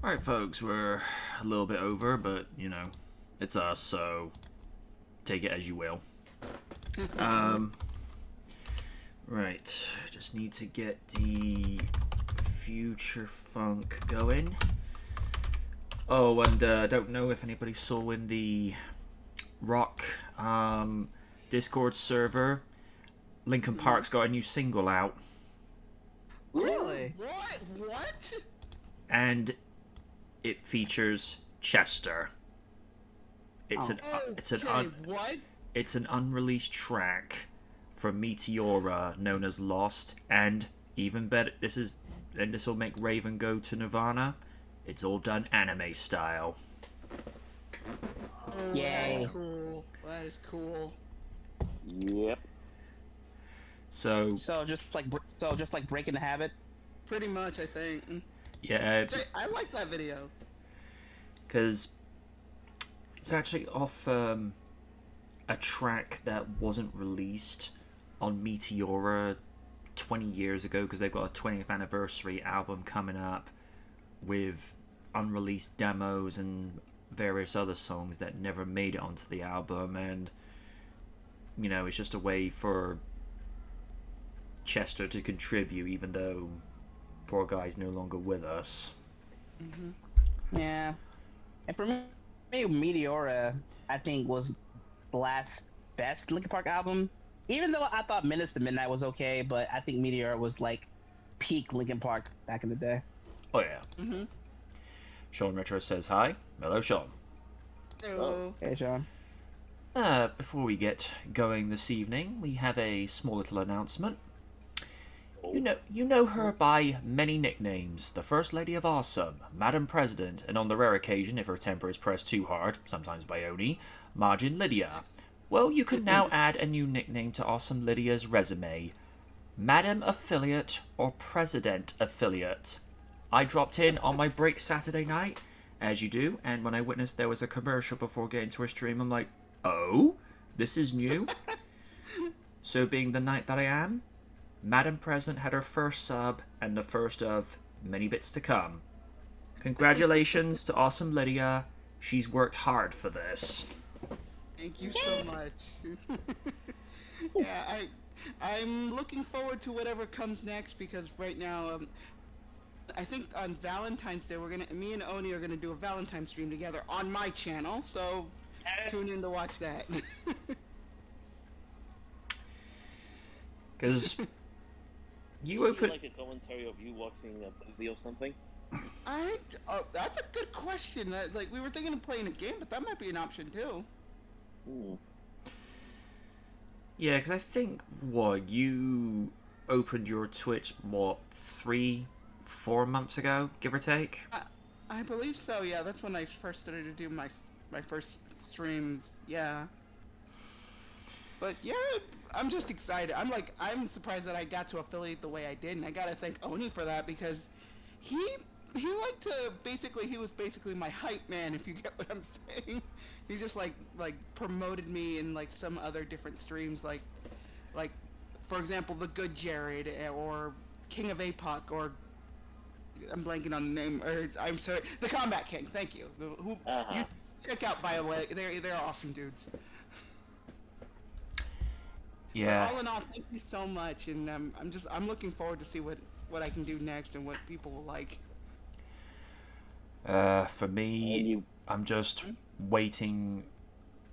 Alright, folks, we're a little bit over, but, it's us, so take it as you will. Right, just need to get the Future Funk going. Oh, and don't know if anybody saw in the Rock Discord server, Linkin Park's got a new single out. Really? What? And it features Chester. It's What? it's an unreleased track from Meteora known as Lost, and even better, this will make Raven go to Nirvana. It's all done anime style. Yay. That's cool. That is cool. Yep. So just like breaking the habit. Pretty much, I think. yeah, I like that video. because it's actually off a track that wasn't released on Meteora 20 years ago, because they've got a 20th anniversary album coming up with unreleased demos and various other songs that never made it onto the album, and it's just a way for Chester to contribute, even though poor guy's no longer with us. Yeah. And for me, Meteora, I think, was the last best Linkin Park album. Even though I thought Minutes to Midnight was okay, but I think Meteora was like peak Linkin Park back in the day. Oh yeah. Sean Retro says hi. Hello, Sean. Hello. Hey, Sean. Before we get going this evening, we have a small little announcement. You know her by many nicknames: the First Lady of Awesome, Madam President, and on the rare occasion, if her temper is pressed too hard, sometimes by Oni, Margin Lydia. Well, you can now add a new nickname to Awesome Lydia's resume: Madam Affiliate or President Affiliate. I dropped in on my break Saturday night, as you do, and when I witnessed there was a commercial before getting to her stream, I'm like, oh, this is new? So being the knight that I am, Madam President had her first sub, and the first of many bits to come. Congratulations to Awesome Lydia. She's worked hard for this. Thank you so much. Yeah, I'm looking forward to whatever comes next, because right now, I think on Valentine's Day me and Oni are gonna do a Valentine's stream together on my channel. So tune in to watch that. Because you Would you open. like a commentary of you watching a movie or something? That's a good question. Like, we were thinking of playing a game, but that might be an option too. Ooh. Yeah, because I think, you opened your Twitch, 3-4 months ago, give or take? I believe so. Yeah, that's when I first started to do my first streams. Yeah. But yeah, I'm just excited. I'm surprised that I got to affiliate the way I did, and I gotta thank Oni for that, because he was basically my hype man, if you get what I'm saying. He just like promoted me in like some other different streams, like for example, The Good Jared, or King of APOC, or I'm blanking on the name. Or I'm sorry, The Combat King. Thank you. You check out, by the way. They're awesome dudes. Yeah. But all in all, thank you so much, and I'm looking forward to see what I can do next and what people will like. For me, I'm just waiting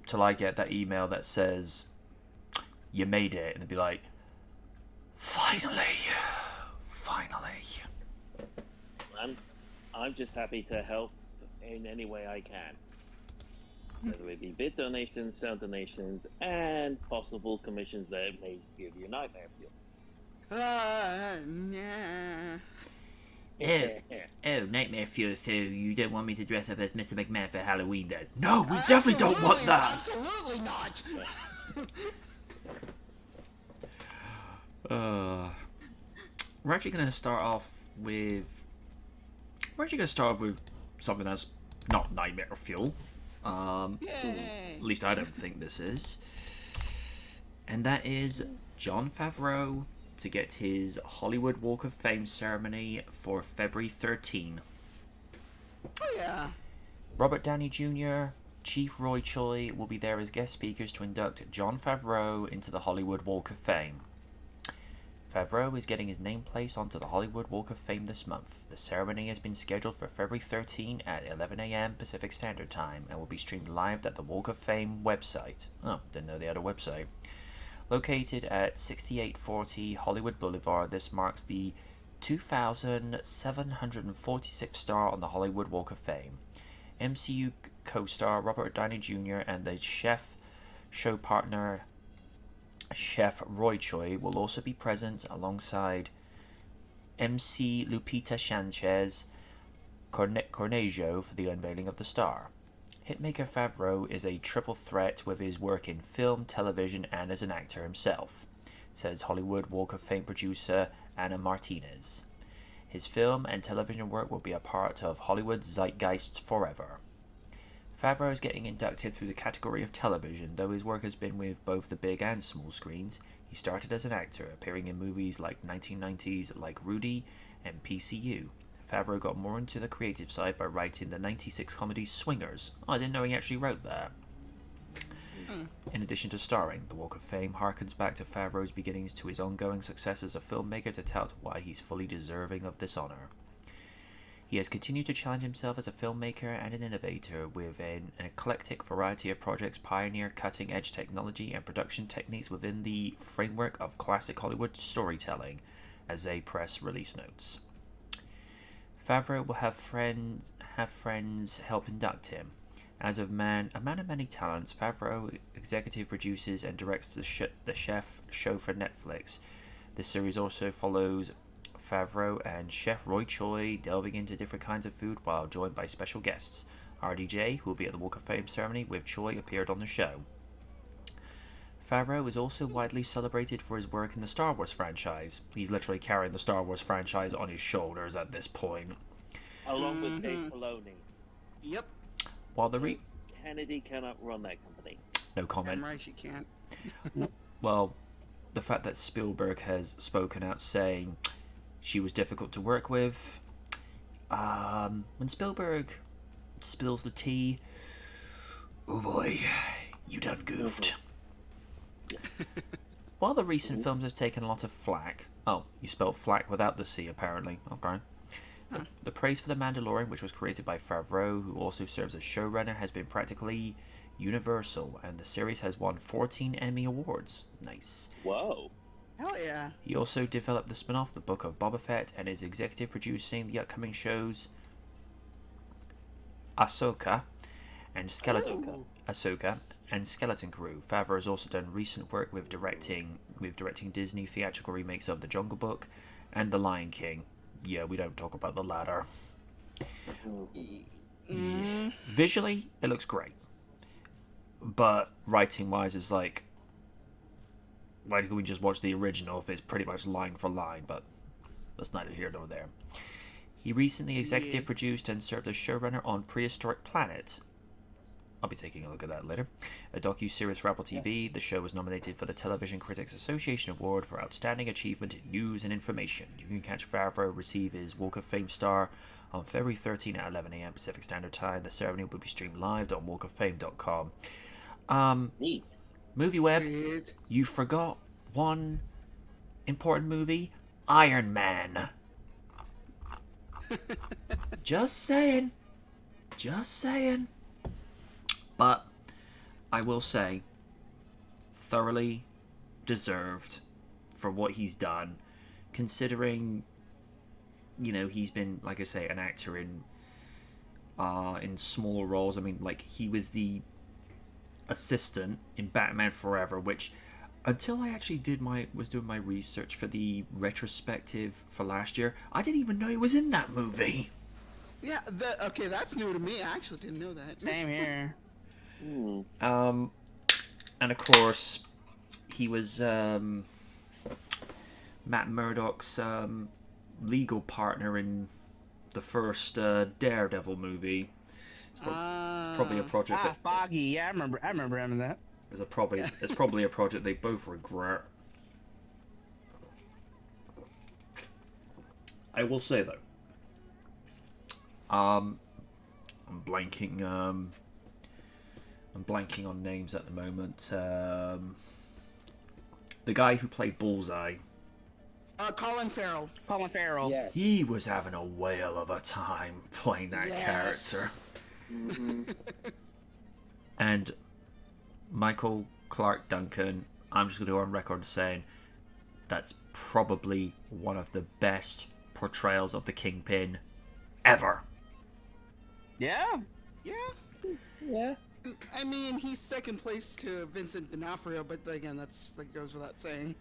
till I get that email that says, you made it, and it'd be like, finally. I'm just happy to help in any way I can. Whether it be bit donations, sound donations, and possible commissions that may give you nightmare fuel. Oh, Nightmare Fuel, so you don't want me to dress up as Mr. McMahon for Halloween then? No, we definitely don't want that! Absolutely not! We're actually going to start off with something that's not Nightmare Fuel. Yay! At least I don't think this is. And that is Jon Favreau to get his Hollywood Walk of Fame ceremony for February 13. Oh yeah. Robert Downey Jr., Chief Roy Choi will be there as guest speakers to induct Jon Favreau into the Hollywood Walk of Fame. Favreau is getting his name placed onto the Hollywood Walk of Fame this month. The ceremony has been scheduled for February 13 at 11 a.m. Pacific Standard Time and will be streamed live at the Walk of Fame website. Oh, didn't know they had a website. Located at 6840 Hollywood Boulevard, this marks the 2,746th star on the Hollywood Walk of Fame. MCU co-star Robert Downey Jr. and the show partner Chef Roy Choi will also be present alongside MC Lupita Sanchez Cornejo for the unveiling of the star. Hitmaker Favreau is a triple threat with his work in film, television, and as an actor himself, says Hollywood Walk of Fame producer Anna Martinez. His film and television work will be a part of Hollywood's zeitgeist forever. Favreau is getting inducted through the category of television, though his work has been with both the big and small screens. He started as an actor, appearing in movies like 1990s like Rudy and PCU. Favreau got more into the creative side by writing the 96 comedy Swingers. Oh, I didn't know he actually wrote that. In addition to starring, the Walk of Fame harkens back to Favreau's beginnings to his ongoing success as a filmmaker to tout why he's fully deserving of this honor. He has continued to challenge himself as a filmmaker and an innovator with an eclectic variety of projects, pioneer cutting-edge technology and production techniques within the framework of classic Hollywood storytelling, as a press release notes. Favreau will have friends help induct him. As a man of many talents, Favreau executive produces and directs the Chef show for Netflix. This series also follows Favreau and Chef Roy Choi delving into different kinds of food while joined by special guests. RDJ, who will be at the Walk of Fame ceremony with Choi, appeared on the show. Favreau is also widely celebrated for his work in the Star Wars franchise. He's literally carrying the Star Wars franchise on his shoulders at this point. Along with Dave Filoni. Yep. While the Kennedy cannot run that company. No comment. I'm right, she can't. Well, the fact that Spielberg has spoken out saying she was difficult to work with. When Spielberg spills the tea, oh boy, you done goofed. While the recent films have taken a lot of flack, oh, you spelled flack without the C apparently, okay. The praise for The Mandalorian, which was created by Favreau, who also serves as showrunner, has been practically universal, and the series has won 14 Emmy Awards. Nice. Whoa. Hell yeah. He also developed the spin-off, The Book of Boba Fett, and is executive producing the upcoming shows Ahsoka and Skeleton Crew. Favreau has also done recent work with directing Disney theatrical remakes of The Jungle Book and The Lion King. Yeah, we don't talk about the latter. Yeah. Visually, it looks great, but writing-wise, it's like, why can't we just watch the original if it's pretty much line for line? But that's neither here nor there. He recently executive produced and served as showrunner on Prehistoric Planet. I'll be taking a look at that later. A docu-series for Apple TV. The show was nominated for the Television Critics Association Award for Outstanding Achievement in News and Information. You can catch Favreau receive his Walk of Fame star on February 13 at 11 a.m. Pacific Standard Time. The ceremony will be streamed live on walkoffame.com. Neat. MovieWeb, you forgot one important movie, Iron Man. Just saying. But I will say, thoroughly deserved for what he's done, considering, you know, he's been, like I say, an actor in smaller roles. I mean, like, he was the assistant in Batman Forever, which, until I actually was doing my research for the retrospective for last year, I didn't even know he was in that movie. Yeah, okay, that's new to me. I actually didn't know that. Same here. And of course, he was Matt Murdock's legal partner in the first Daredevil movie. Probably a project that Foggy. Yeah, I remember him in that. it's probably a project they both regret. I will say though, blanking. I'm blanking on names at the moment. The guy who played Bullseye. Colin Farrell. Colin Farrell. Yes. He was having a whale of a time playing that Yes. character. Mm-hmm. And Michael Clark Duncan, I'm just going to go on record saying that's probably one of the best portrayals of the Kingpin ever. Yeah. Yeah. Yeah. I mean, he's second place to Vincent D'Onofrio, but again, that goes without saying.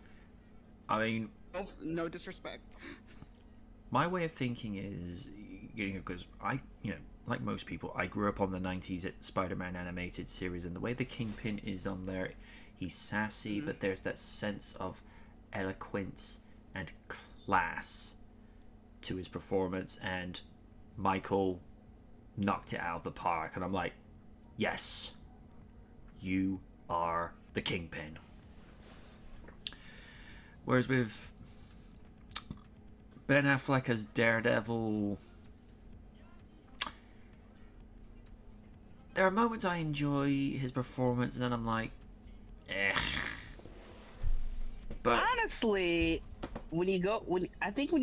I mean, No disrespect. my way of thinking is, because like most people, I grew up on the 90s Spider-Man animated series, and the way the Kingpin is on there, he's sassy, but there's that sense of eloquence and class to his performance, and Michael knocked it out of the park, and I'm like, yes, you are the Kingpin. Whereas with Ben Affleck as Daredevil, there are moments I enjoy his performance, and then I'm like, eh. But Honestly, when you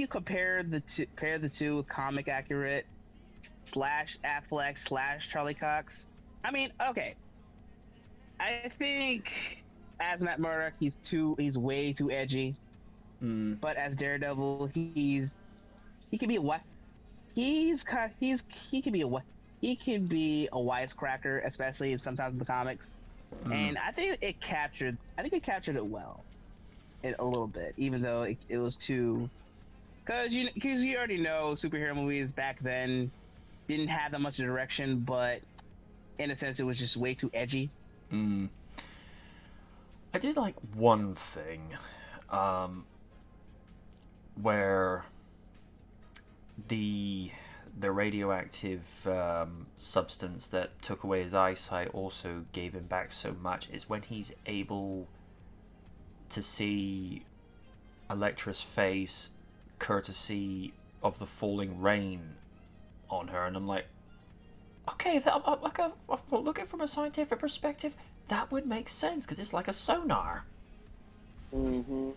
compare the two with comic accurate / Affleck / Charlie Cox, I mean, okay. I think as Matt Murdock, he's way too edgy. But as Daredevil, he can be what he can be a wisecracker, especially sometimes in the comics. And I think it captured it well, a little bit, even though it was too, because you already know superhero movies back then didn't have that much direction, but in a sense it was just way too edgy. I did like one thing, where the radioactive substance that took away his eyesight also gave him back so much, is when he's able to see Elektra's face courtesy of the falling rain on her, and I'm like, okay, looking from a scientific perspective, that would make sense, because it's like a sonar. Mm-hmm.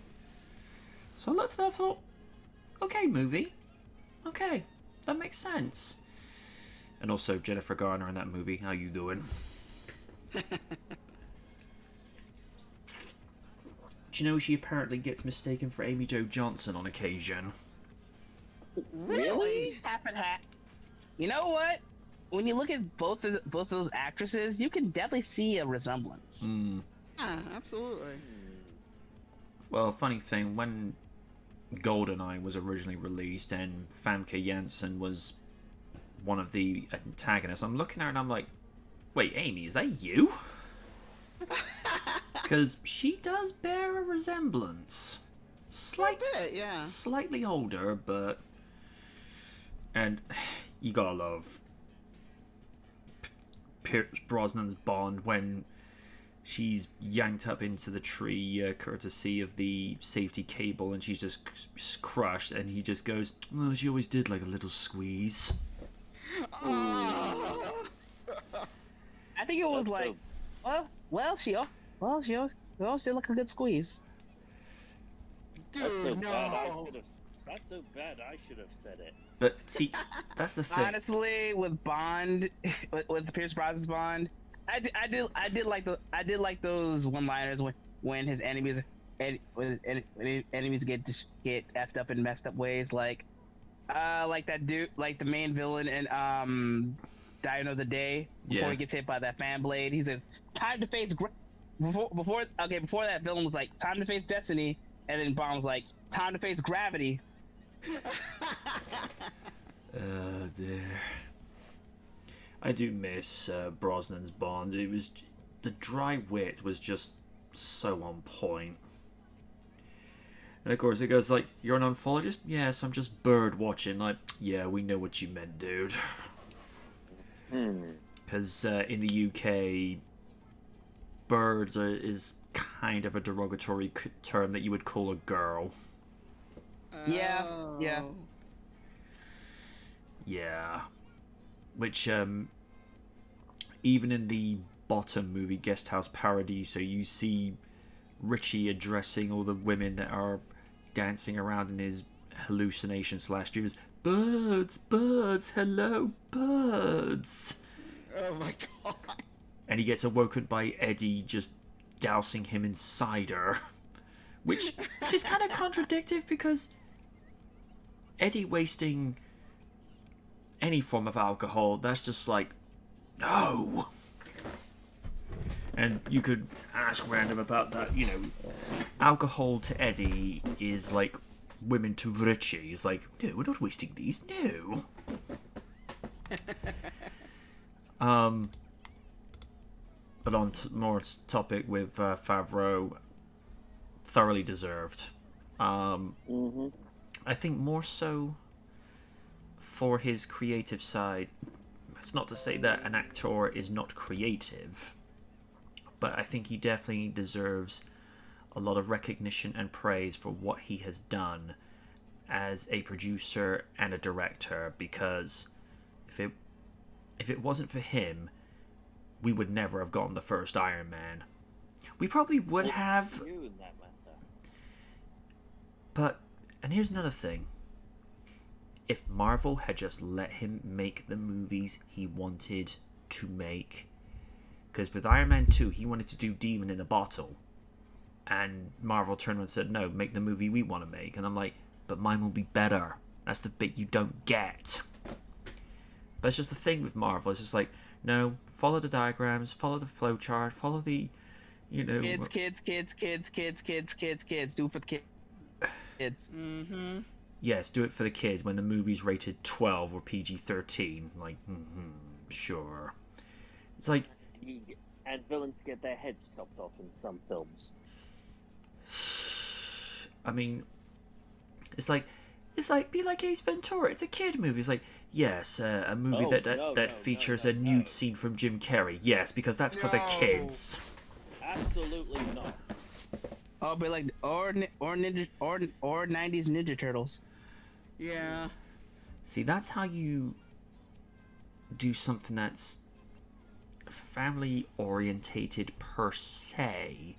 So I looked at that and thought, okay, movie. Okay, that makes sense. And also Jennifer Garner in that movie. How you doing? Do you know she apparently gets mistaken for Amy Jo Johnson on occasion? Really? Half and half. You know what? When you look at both those actresses, you can definitely see a resemblance. Yeah, absolutely. Well, funny thing, when GoldenEye was originally released and Famke Janssen was one of the antagonists, I'm looking at her and I'm like, wait, Amy, is that you? Because she does bear a resemblance. A bit, yeah. Slightly older, but... And you gotta love Pierce Brosnan's Bond when she's yanked up into the tree courtesy of the safety cable, and she's just crushed, and he just goes, "Oh, she always did like a little squeeze." I think it was That's like, she did like a good squeeze. Dude, That's so no. bad. That's so bad. I should have said it. But see, that's the thing. Honestly, with Bond, with Pierce Brosnan's Bond, I did like those one-liners when his enemies get effed up in messed up ways, like that dude, like the main villain in Die Another Day, before he gets hit by that fan blade. He says, "Time to face before that villain was like, time to face destiny," and then Bond was like, "Time to face gravity." Oh dear. I do miss Brosnan's Bond. It was the dry wit was just so on point. And of course it goes like, "You're an ornithologist?" "Yes, I'm just bird watching." Like, yeah, we know what you meant, dude. Because in the UK, birds is kind of a derogatory term that you would call a girl. Yeah. Oh. Yeah. Which even in the bottom movie Guest House Paradiso, you see Richie addressing all the women that are dancing around in his hallucination slash dreams. Birds, birds, hello, birds. Oh my god. And he gets awoken by Eddie just dousing him in cider. Which is kind of contradictory because Eddie wasting any form of alcohol, that's just like, no. And you could ask random about that, you know, alcohol to Eddie is like women to Richie. It's like, no, we're not wasting these, no. But on more topic with Favreau, thoroughly deserved. I think more so for his creative side. It's not to say that an actor is not creative, but I think he definitely deserves a lot of recognition and praise for what he has done as a producer and a director, because if it wasn't for him, we would never have gotten the first Iron Man. We probably would have, You in that matter. but, and here's another thing. If Marvel had just let him make the movies he wanted to make, because with Iron Man 2, he wanted to do Demon in a Bottle, and Marvel turned around and said, no, make the movie we want to make. And I'm like, but mine will be better. That's the bit you don't get. But it's just the thing with Marvel. It's just like, no, follow the diagrams, follow the flowchart, follow the, you know... Kids. Do it for the kids. Mm-hmm. Yes, do it for the kids when the movie's rated 12 or PG-13. Like, sure. It's like... And villains get their heads chopped off in some films. I mean, it's like be like Ace Ventura. It's a kid movie. It's like, yes, a movie that features a nude scene from Jim Carrey. Yes, because that's for the kids. Absolutely not. Oh, but like or 90s Ninja Turtles. Yeah. See, that's how you do something that's family orientated per se,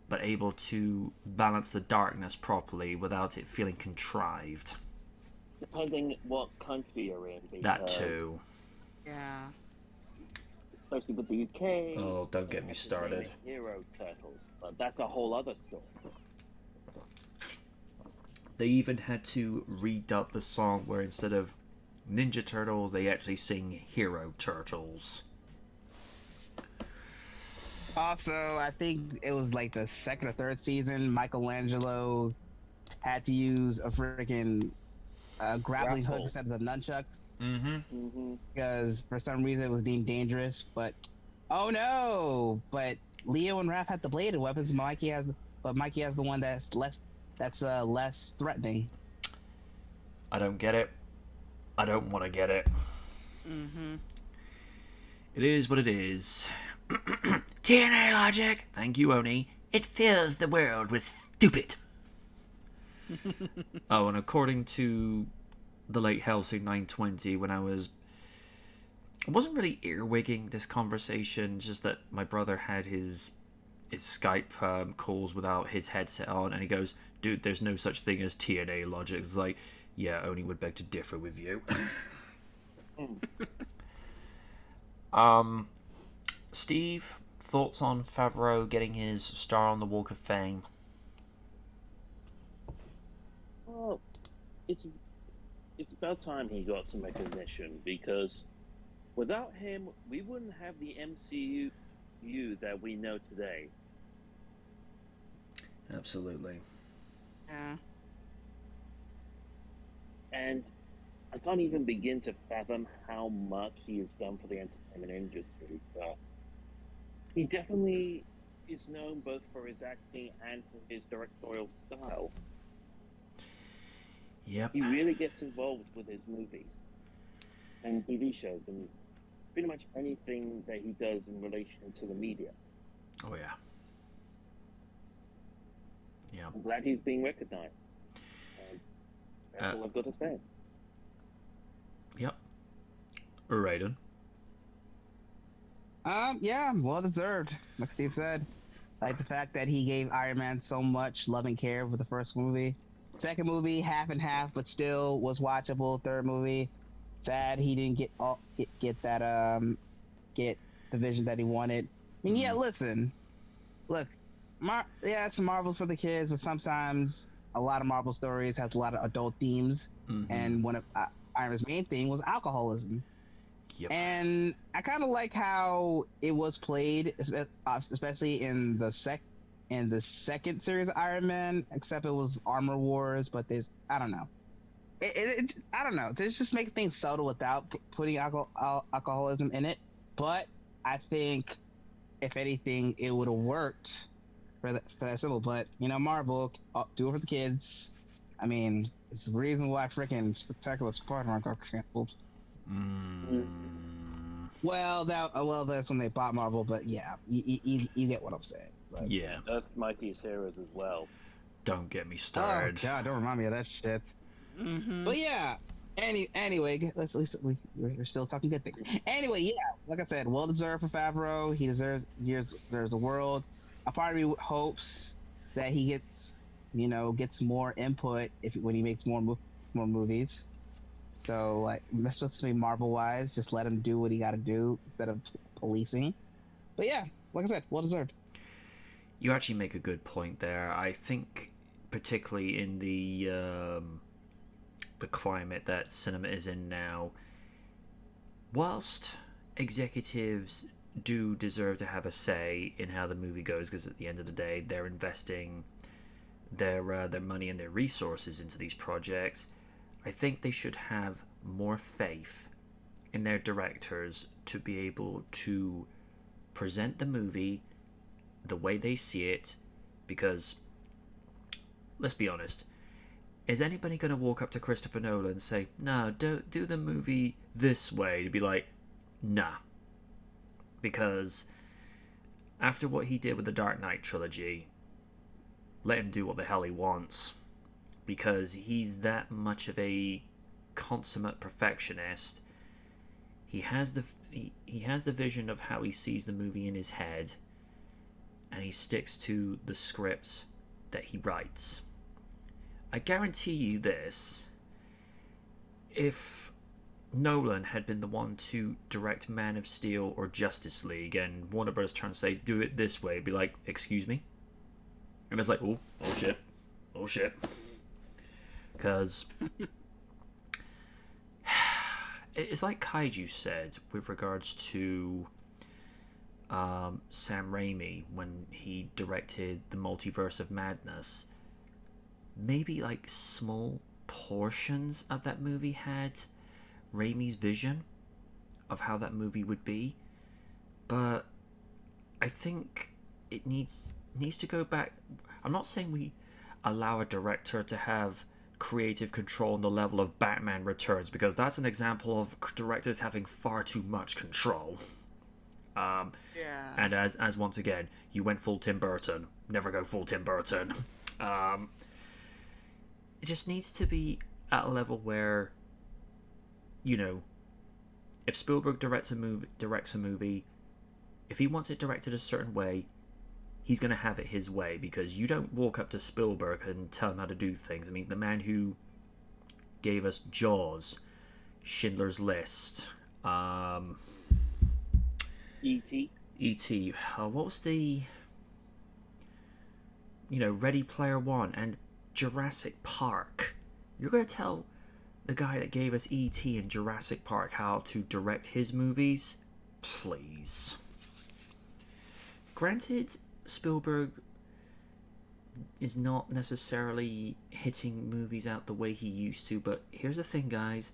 but able to balance the darkness properly without it feeling contrived. Depending what country you're in. That too. Yeah. Especially with the UK. Oh, don't get me started. Hero Turtles, but that's a whole other story. They even had to redub the song where instead of Ninja Turtles, they actually sing Hero Turtles. Also, I think it was like the second or third season, Michelangelo had to use a freaking grappling hook instead of the nunchuck because for some reason it was deemed dangerous. But oh no! But Leo and Raph had the bladed weapons. Mikey has the one that's less threatening. I don't get it. I don't want to get it. It is what it is. TNA logic. Thank you, Oni. It fills the world with stupid. Oh, and according to the late Helsing 920, when I wasn't really earwigging this conversation, just that my brother had his Skype calls without his headset on, and he goes, dude, there's no such thing as TNA logic. It's like, yeah, Oni would beg to differ with you. Steve, thoughts on Favreau getting his star on the Walk of Fame? Well, it's about time he got some recognition, because without him, we wouldn't have the MCU that we know today. Absolutely. Yeah. And I can't even begin to fathom how much he has done for the entertainment industry. But he definitely is known both for his acting and for his directorial style. Yep. He really gets involved with his movies and TV shows and pretty much anything that he does in relation to the media. Oh, yeah. Yeah. I'm glad he's being recognized. That's all I've got to say. Yep. Raiden. Yeah, well deserved. Like Steve said, like the fact that he gave Iron Man so much love and care with the first movie. Second movie, half and half, but still was watchable. Third movie, sad he didn't get that get the vision that he wanted. I mean, yeah, listen, look, yeah, it's Marvel's for the kids, but sometimes a lot of Marvel stories has a lot of adult themes, Mm-hmm. and one of Iron Man's main thing was alcoholism. Yep. And I kind of like how it was played, especially in the second series of Iron Man. Except it was Armor Wars, but there's I don't know. I don't know. They just make things subtle without putting alcoholism in it. But I think if anything, it would have worked for that symbol. But Marvel, do it for the kids. I mean, it's the reason why freaking Spectacular Spider-Man got canceled. Mm. Well, that's when they bought Marvel, but yeah, you get what I'm saying. But, Yeah. Earth's Mightiest Heroes as well. Don't get me oh started. God, don't remind me of that shit. Mm-hmm. But yeah, anyway, let's at least we're still talking good things. Anyway, yeah, like I said, well deserved for Favreau. He deserves the world. A part of me hopes that he gets more input when he makes more movies. So like, especially Marvel wise, just let him do what he got to do instead of policing. But yeah, like I said, well deserved. You actually make a good point there. I think, particularly in the climate that cinema is in now, whilst executives do deserve to have a say in how the movie goes, because at the end of the day, they're investing their money and their resources into these projects. I think they should have more faith in their directors to be able to present the movie the way they see it, because let's be honest, is anybody going to walk up to Christopher Nolan and say, no, don't do the movie this way? To be like, nah. Because after what he did with the Dark Knight trilogy, let him do what the hell he wants. Because he's that much of a consummate perfectionist. He has the vision of how he sees the movie in his head, and he sticks to the scripts that he writes. I guarantee you this: if Nolan had been the one to direct Man of Steel or Justice League, and Warner Bros. Trying to say, do it this way, be like, excuse me? And it's like, oh shit. Because it's like Kaiju said with regards to Sam Raimi when he directed the Multiverse of Madness. Maybe like small portions of that movie had Raimi's vision of how that movie would be, but I think it needs to go back. I'm not saying we allow a director to have creative control on the level of Batman Returns, because that's an example of directors having far too much control. Yeah. And as once again, you went full Tim Burton. Never go full Tim Burton. It just needs to be at a level where, if Spielberg directs a movie, if he wants it directed a certain way, he's going to have it his way, because you don't walk up to Spielberg and tell him how to do things. I mean, the man who gave us Jaws, Schindler's List, E.T. E.T. What was the... Ready Player One and Jurassic Park. You're going to tell the guy that gave us E.T. and Jurassic Park how to direct his movies? Please. Granted, Spielberg is not necessarily hitting movies out the way he used to, but here's the thing, guys.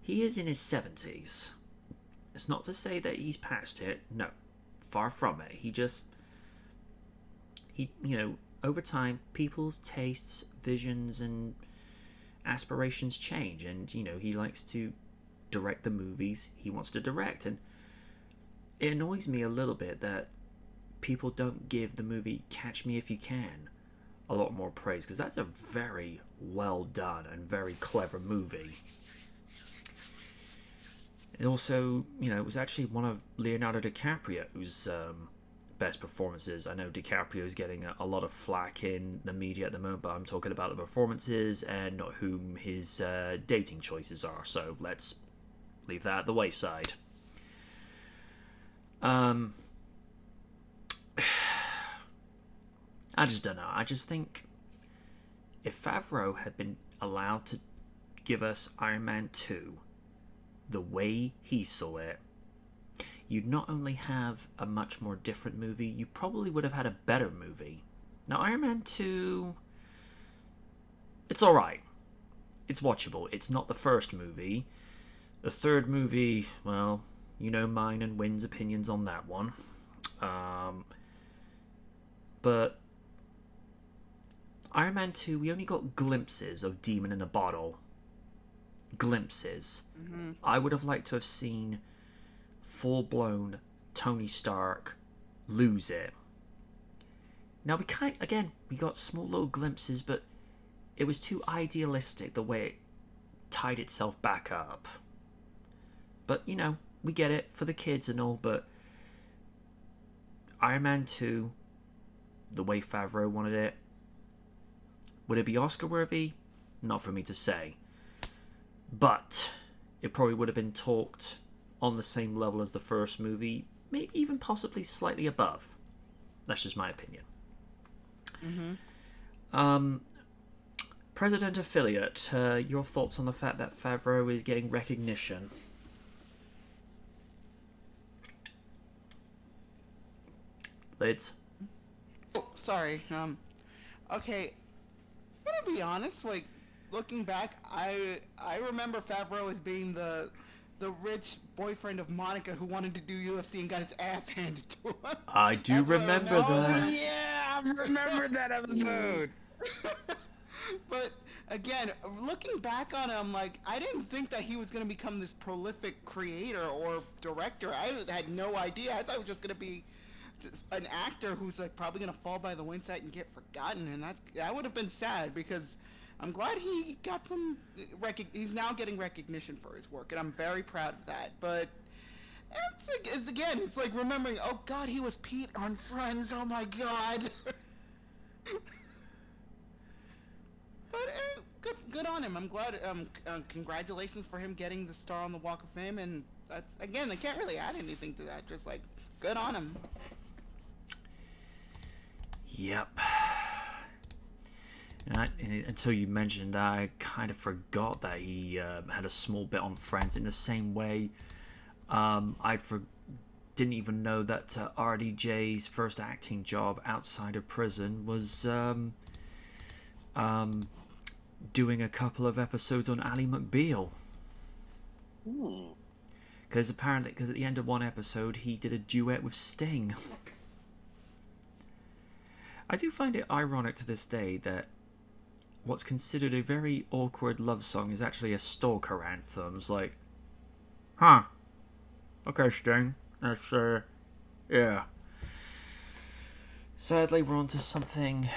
He is in his 70s. It's not to say that he's past it. No. Far from it. Over time, people's tastes, visions, and aspirations change, and he likes to direct the movies he wants to direct. And it annoys me a little bit that people don't give the movie Catch Me If You Can a lot more praise, because that's a very well done and very clever movie. It also, it was actually one of Leonardo DiCaprio's best performances. I know DiCaprio is getting a lot of flack in the media at the moment, but I'm talking about the performances and not whom his dating choices are. So let's leave that at the wayside. I just don't know. I just think if Favreau had been allowed to give us Iron Man 2 the way he saw it, you'd not only have a much more different movie, you probably would have had a better movie. Now, Iron Man 2, it's alright. It's watchable. It's not the first movie. The third movie, well, you know mine and Wynn's opinions on that one. But Iron Man 2, we only got glimpses of Demon in a Bottle. Glimpses. Mm-hmm. I would have liked to have seen full-blown Tony Stark lose it. Now we got small little glimpses, but it was too idealistic the way it tied itself back up. But we get it for the kids and all, but Iron Man 2, the way Favreau wanted it, would it be Oscar worthy? Not for me to say. But it probably would have been talked on the same level as the first movie, maybe even possibly slightly above. That's just my opinion. Mm-hmm. President Affiliate, your thoughts on the fact that Favreau is getting recognition? Lids? Oh, sorry. Okay. I'm gonna be honest. Like, looking back, I remember Favreau as being the rich boyfriend of Monica who wanted to do UFC and got his ass handed to him. I do That's what I remember remember. that. Yeah, I remember that episode. But again, looking back on him, like, I didn't think that he was going to become this prolific creator or director. I had no idea. I thought he was just going to be just an actor who's like probably going to fall by the wayside and get forgotten, and that would have been sad because I'm glad he got some he's now getting recognition for his work, and I'm very proud of that. But it's like remembering, oh God, he was Pete on Friends. Oh my God. But good on him. I'm glad. Congratulations for him getting the star on the Walk of Fame, and that's, again, I can't really add anything to that. Just like, good on him. Yep. Until you mentioned, I kind of forgot that he had a small bit on Friends. In the same way, didn't even know that RDJ's first acting job outside of prison was doing a couple of episodes on Ally McBeal. Because at the end of one episode, he did a duet with Sting. I do find it ironic to this day that what's considered a very awkward love song is actually a stalker anthem. It's like, huh, okay, Sting, that's, yeah. Sadly, we're on to something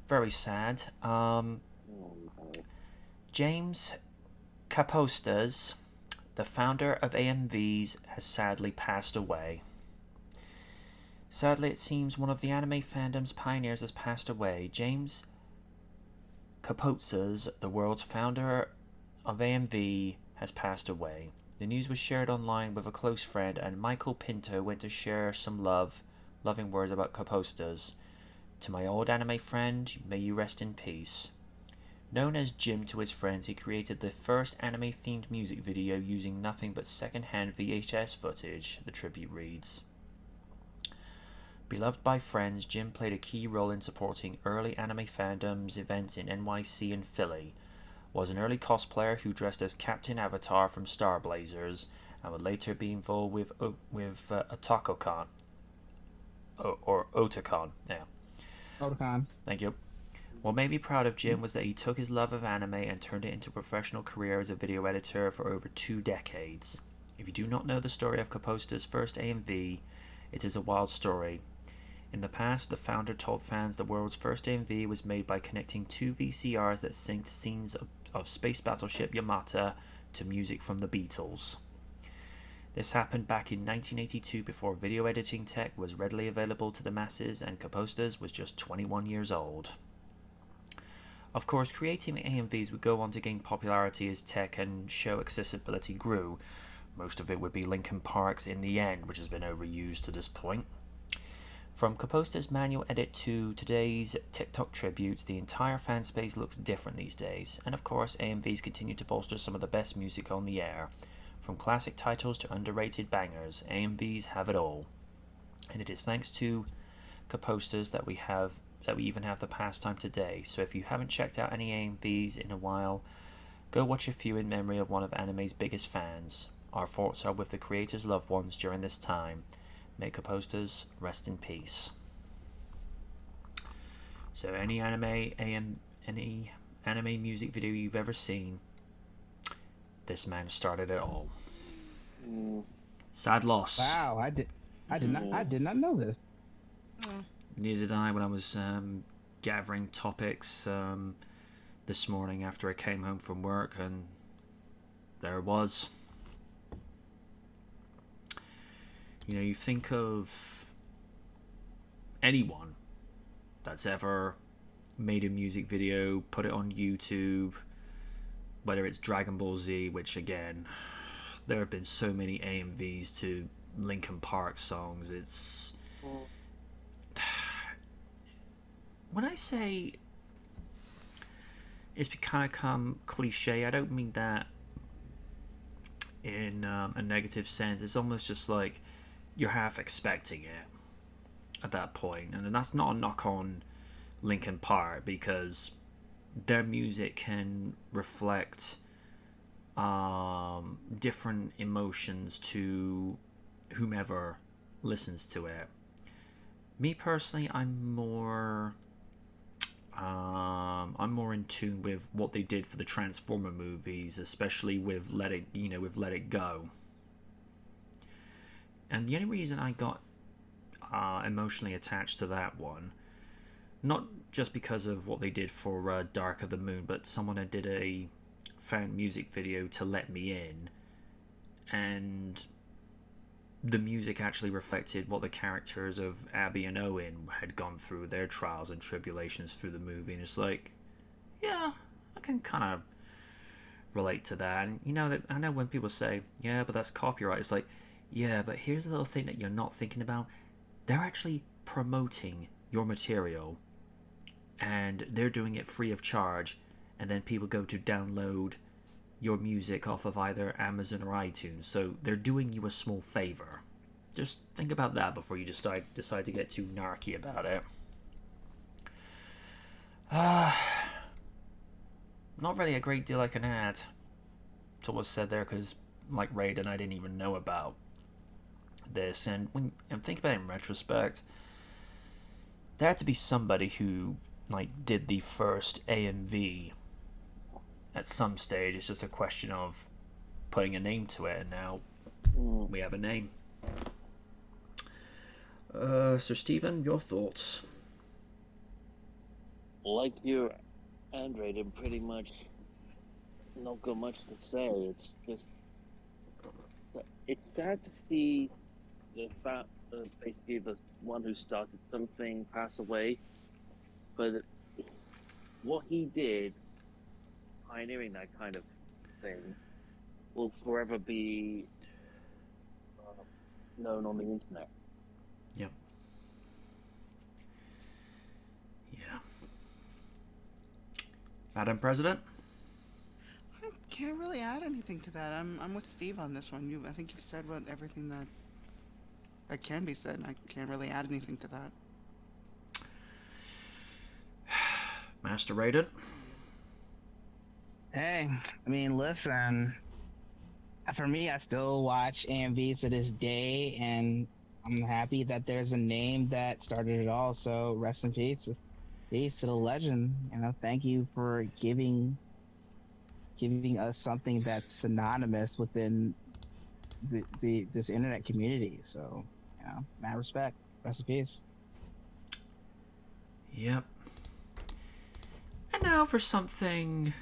very sad. James Kapostas, the founder of AMVs, has sadly passed away. Sadly, it seems one of the anime fandom's pioneers has passed away. James Kapostas, the world's founder of AMV, has passed away. The news was shared online with a close friend, and Michael Pinto went to share some loving words about Kapostas. To my old anime friend, may you rest in peace. Known as Jim to his friends, he created the first anime-themed music video using nothing but second-hand VHS footage, the tribute reads. Beloved by friends, Jim played a key role in supporting early anime fandom's events in NYC and Philly, was an early cosplayer who dressed as Captain Avatar from Star Blazers, and would later be involved with Otakon. Or Otakon, yeah. Otakon. Thank you. What made me proud of Jim was that he took his love of anime and turned it into a professional career as a video editor for over 2 decades. If you do not know the story of Kaposta's first AMV, it is a wild story. In the past, the founder told fans the world's first AMV was made by connecting 2 VCRs that synced scenes of space battleship Yamata to music from the Beatles. This happened back in 1982 before video editing tech was readily available to the masses and Kapostas was just 21 years old. Of course, creating AMVs would go on to gain popularity as tech and show accessibility grew. Most of it would be Linkin Park's In the End, which has been overused to this point. From Kaposta's manual edit to today's TikTok tributes, the entire fan space looks different these days. And of course, AMVs continue to bolster some of the best music on the air. From classic titles to underrated bangers, AMVs have it all. And it is thanks to Kapostas that we even have the pastime today. So if you haven't checked out any AMVs in a while, go watch a few in memory of one of anime's biggest fans. Our thoughts are with the creator's loved ones during this time. May Kapostas rest in peace. So any anime music video you've ever seen, this man started it all. Sad loss. Wow, I did not know this. Neither did I when I was gathering topics this morning after I came home from work, and there it was. You know, you think of anyone that's ever made a music video, put it on YouTube, whether it's Dragon Ball Z, which again, there have been so many AMVs to Linkin Park songs. It's... When I say it's kind of become cliche, I don't mean that in a negative sense. It's almost just like you're half expecting it at that point. And that's not a knock on Linkin Park, because their music can reflect different emotions to whomever listens to it. Me personally, I'm more in tune with what they did for the Transformer movies, especially with Let It Go. And the only reason I got emotionally attached to that one, not just because of what they did for Dark of the Moon, but someone had did a fan music video to Let Me In, and the music actually reflected what the characters of Abby and Owen had gone through, their trials and tribulations through the movie. And it's like, yeah, I can kind of relate to that. And you know, that I know when people say, yeah, but that's copyright, it's like, yeah, but here's a little thing that you're not thinking about. They're actually promoting your material, and they're doing it free of charge, and then people go to download your music off of either Amazon or iTunes, so they're doing you a small favor. Just think about that before you decide to get too narky about it. Not really a great deal I can add to what's said there, because like Raiden, I didn't even know about this, and when I think about it in retrospect, there had to be somebody who like did the first AMV at some stage. It's just a question of putting a name to it, and now we have a name. Sir Stephen, your thoughts? Like you and Raiden, pretty much not got much to say. It's just, it's sad to see the fact that basically the one who started something pass away, but what he did, pioneering that kind of thing, will forever be known on the internet. Yep. Yeah. Madam President? I can't really add anything to that. I'm with Steve on this one. I think you've said everything that can be said, and I can't really add anything to that. Master Raiden? Hey, I mean, listen. For me, I still watch AMVs to this day, and I'm happy that there's a name that started it all. So rest in peace, peace to the legend. You know, thank you for giving us something that's synonymous within this internet community. So, you know, mad respect. Rest in peace. Yep. And now for something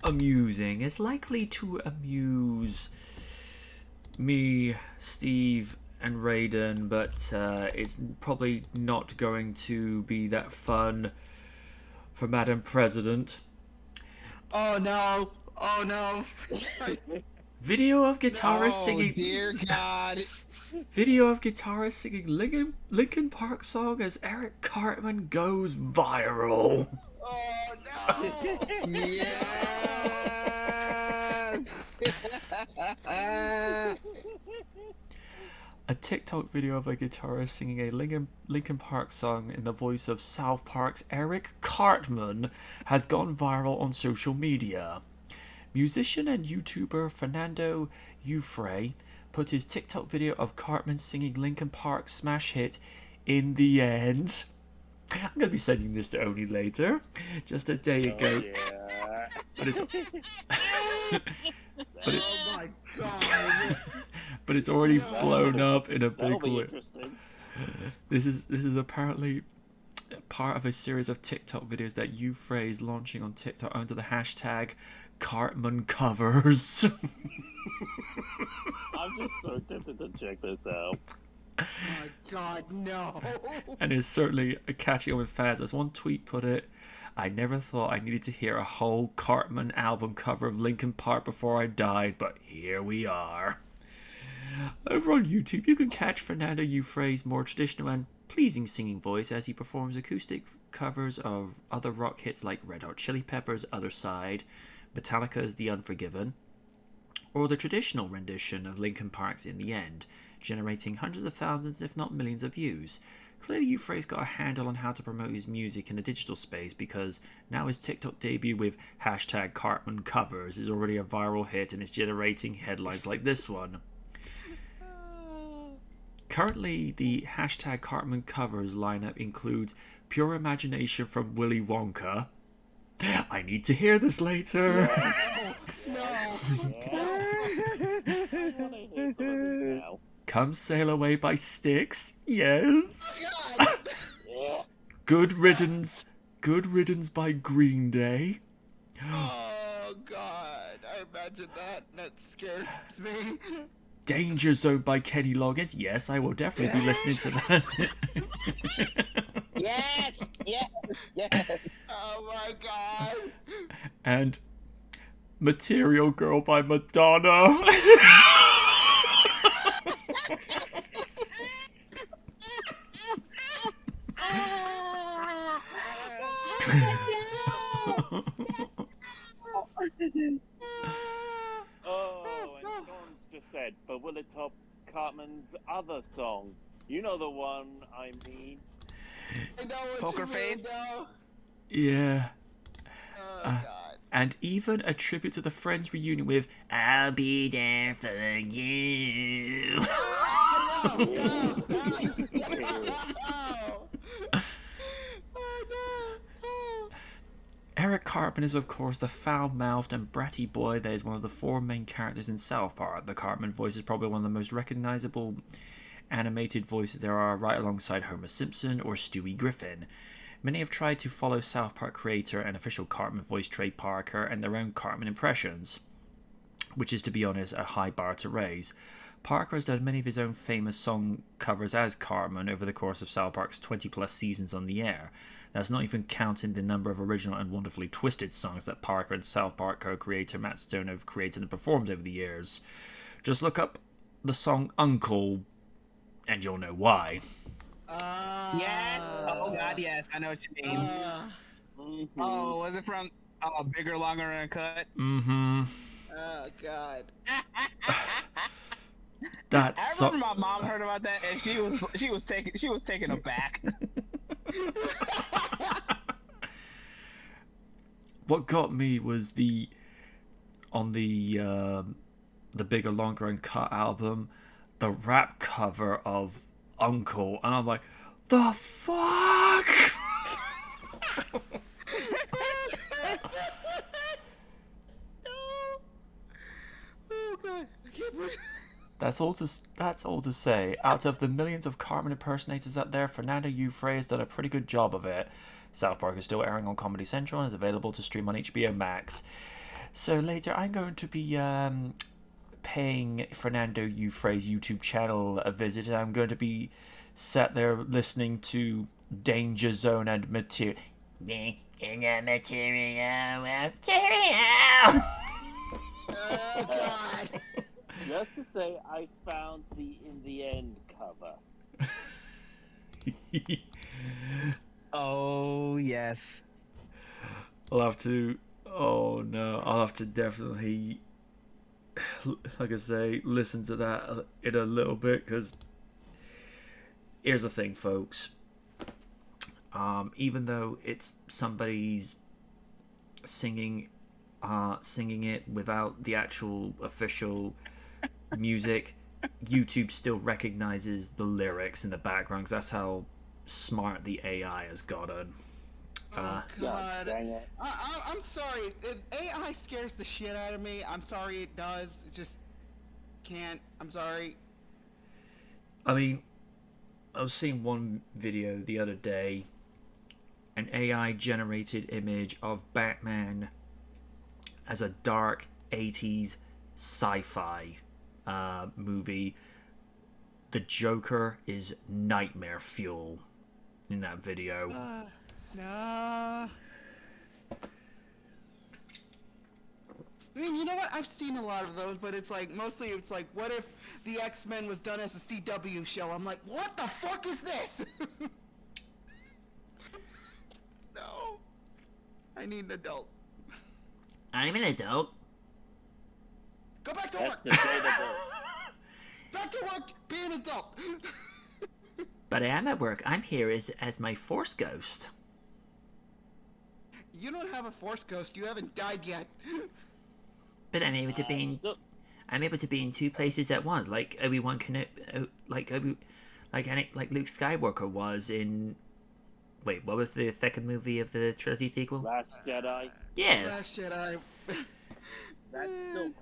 amusing. It's likely to amuse me, Steve, and Raiden, but it's probably not going to be that fun for Madam President. Oh no! Oh no! Video of guitarist singing. Dear God. Video of guitarist singing Linkin Park song as Eric Cartman goes viral. Oh no! Yes. A TikTok video of a guitarist singing a Linkin Park song in the voice of South Park's Eric Cartman has gone viral on social media. Musician and YouTuber Fernando Ufre put his TikTok video of Cartman singing Linkin Park's smash hit "In the End." I'm going to be sending this to Oni later, just a day ago. Yeah. But it's Oh my god! but it's already blown up in a That'll big be way. interesting. This is apparently part of a series of TikTok videos that Ufre is launching on TikTok under the hashtag Cartman Covers. I'm just so tempted to check this out. Oh my god, no! And is certainly catching on with fans. As one tweet put it, "I never thought I needed to hear a whole Cartman album cover of Linkin Park before I died, but here we are." Over on YouTube, you can catch Fernando Ufre's more traditional and pleasing singing voice as he performs acoustic covers of other rock hits like Red Hot Chili Peppers' Other Side, Metallica's The Unforgiven, or the traditional rendition of Linkin Park's In the End, generating hundreds of thousands, if not millions, of views. Clearly, Ufre's got a handle on how to promote his music in the digital space, because now his TikTok debut with hashtag Cartman Covers is already a viral hit and is generating headlines like this one. Currently, the hashtag Cartman Covers lineup includes Pure Imagination from Willy Wonka. I need to hear this later. No! I wanna hear some of this now. Come Sail Away by Styx. Yes. God! Yeah. Good Riddance by Green Day. Oh god! I imagine that. That scares me. Danger Zone by Kenny Loggins. Yes, I will definitely be listening to that. Yes. Yes. Yes. Oh my god! And Material Girl by Madonna. Oh, and Sean just said, but will it top Cartman's other song? You know the one I mean. I know what Poker you mean, Face? though. Yeah. Oh god. And even a tribute to the Friends reunion with "I'll Be There for You." Oh, no, no, no. Oh no! Oh. Eric Cartman is, of course, the foul-mouthed and bratty boy that is one of the four main characters in South Park. The Cartman voice is probably one of the most recognizable animated voices there are, right alongside Homer Simpson or Stewie Griffin. Many have tried to follow South Park creator and official Cartman voice Trey Parker and their own Cartman impressions, which is, to be honest, a high bar to raise. Parker has done many of his own famous song covers as Cartman over the course of South Park's 20-plus seasons on the air. That's not even counting the number of original and wonderfully twisted songs that Parker and South Park co-creator Matt Stone have created and performed over the years. Just look up the song Uncle, and you'll know why. Yes. Oh God, yes. I know what you mean. Mhm. Oh, was it from Bigger, Longer, and Cut? Mm-hmm. Oh god. That I song. remember my mom heard about that and she was taken aback. What got me was on the Bigger, Longer, and Cut album, the rap cover of Uncle, and I'm like, the fuck. Oh god. I can't breathe. That's all to say. Out of the millions of Cartman impersonators out there, Fernando Ufre has done a pretty good job of it. South Park is still airing on Comedy Central and is available to stream on HBO Max. So later, I'm going to be paying Fernando Eufray's YouTube channel a visit, and I'm going to be sat there listening to Danger Zone and Material. Me in the material. Oh God. Just to say, I found the In the End cover. Oh yes. I'll have to. Oh no, I'll have to definitely, like I say, listen to that in a little bit, because here's the thing, folks. Even though it's somebody's singing it without the actual official music, YouTube still recognizes the lyrics in the background, 'cause that's how smart the AI has gotten. Oh God God. dang it. I'm sorry. AI scares the shit out of me. I'm sorry it does. It just can't. I'm sorry. I mean, I was seeing one video the other day, an AI generated image of Batman as a dark 80s sci-fi movie. The Joker is nightmare fuel in that video. Nah. I mean, you know what? I've seen a lot of those, but it's like, mostly it's like, what if the X-Men was done as a CW show? I'm like, what the fuck is this? No. I need an adult. I'm an adult. Go back to That's work! debatable. Back to work! Be an adult! But I am at work. I'm here as my Force Ghost. You don't have a Force Ghost. You haven't died yet. But I'm able to be in. Still, I'm able to be in two places at once, like Obi-Wan like Luke Skywalker was in. Wait, what was the second movie of the trilogy sequel? Last Jedi. Yeah. Last Jedi. That's still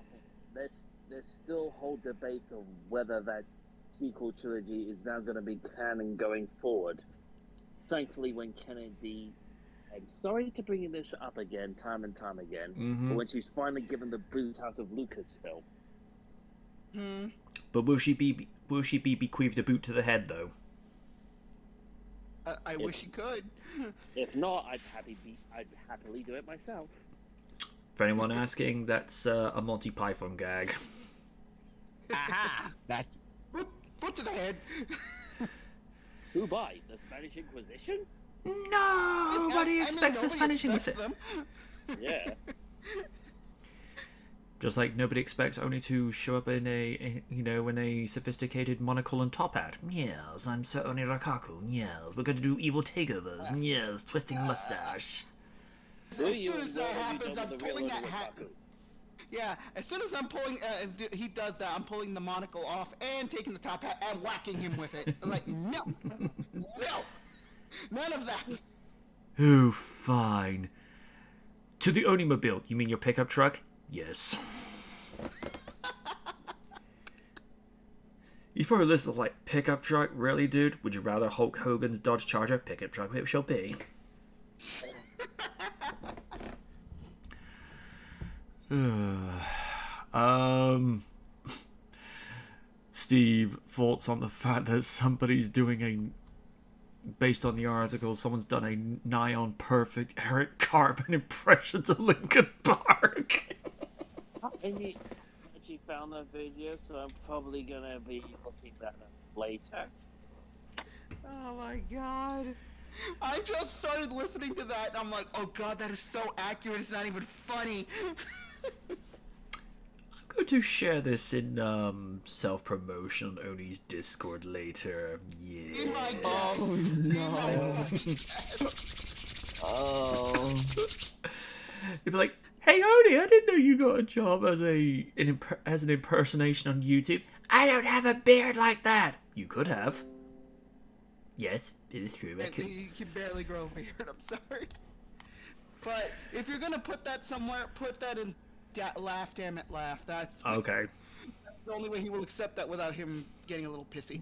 there's still whole debates on whether that sequel trilogy is now going to be canon going forward. Thankfully, when Kennedy, I'm sorry to bring this up again, time and time again, but when she's finally given the boot out of Lucasfilm. But will she be bequeathed a boot to the head though? I wish you could. If not, I'd happily do it myself. For anyone asking, that's a Monty Python gag. Aha! That's Boot to the head. Who by? The Spanish Inquisition? Nobody expects the Spanish expects Inquisition. them. Yeah. Just like nobody expects Oni to show up in a sophisticated monocle and top hat. Yes, I'm Sir Oni Rakaku. Yes, we're going to do evil takeovers. Yes, twisting mustache. As soon as that happens, I'm pulling that hat. Yeah, as soon as I'm pulling, he does that, I'm pulling the monocle off and taking the top hat and whacking him with it. I'm like, no, no, none of that. Oh, fine. To the Onimobile. You mean your pickup truck? Yes. He's probably listening like, pickup truck? Really, dude? Would you rather Hulk Hogan's Dodge Charger? Pickup truck it shall be. Steve, thoughts on the fact that somebody's doing based on the article, someone's done a nigh on perfect Eric Cartman impression to Linkin Park. I actually found that video, so I'm probably gonna be looking that up later. Oh my god. I just started listening to that and I'm like, oh god, that is so accurate, it's not even funny. I'm going to share this in self-promotion on Oni's Discord later. Yeah. In my Oh, no. Oh. You'd be like, hey Oni, I didn't know you got a job as an impersonation on YouTube. I don't have a beard like that. You could have. Yes, it is true. I And could. he can barely grow a beard, I'm sorry. But if you're gonna put that somewhere, put that in Laugh Damn It Laugh. That's Okay. the only way he will accept that without him getting a little pissy.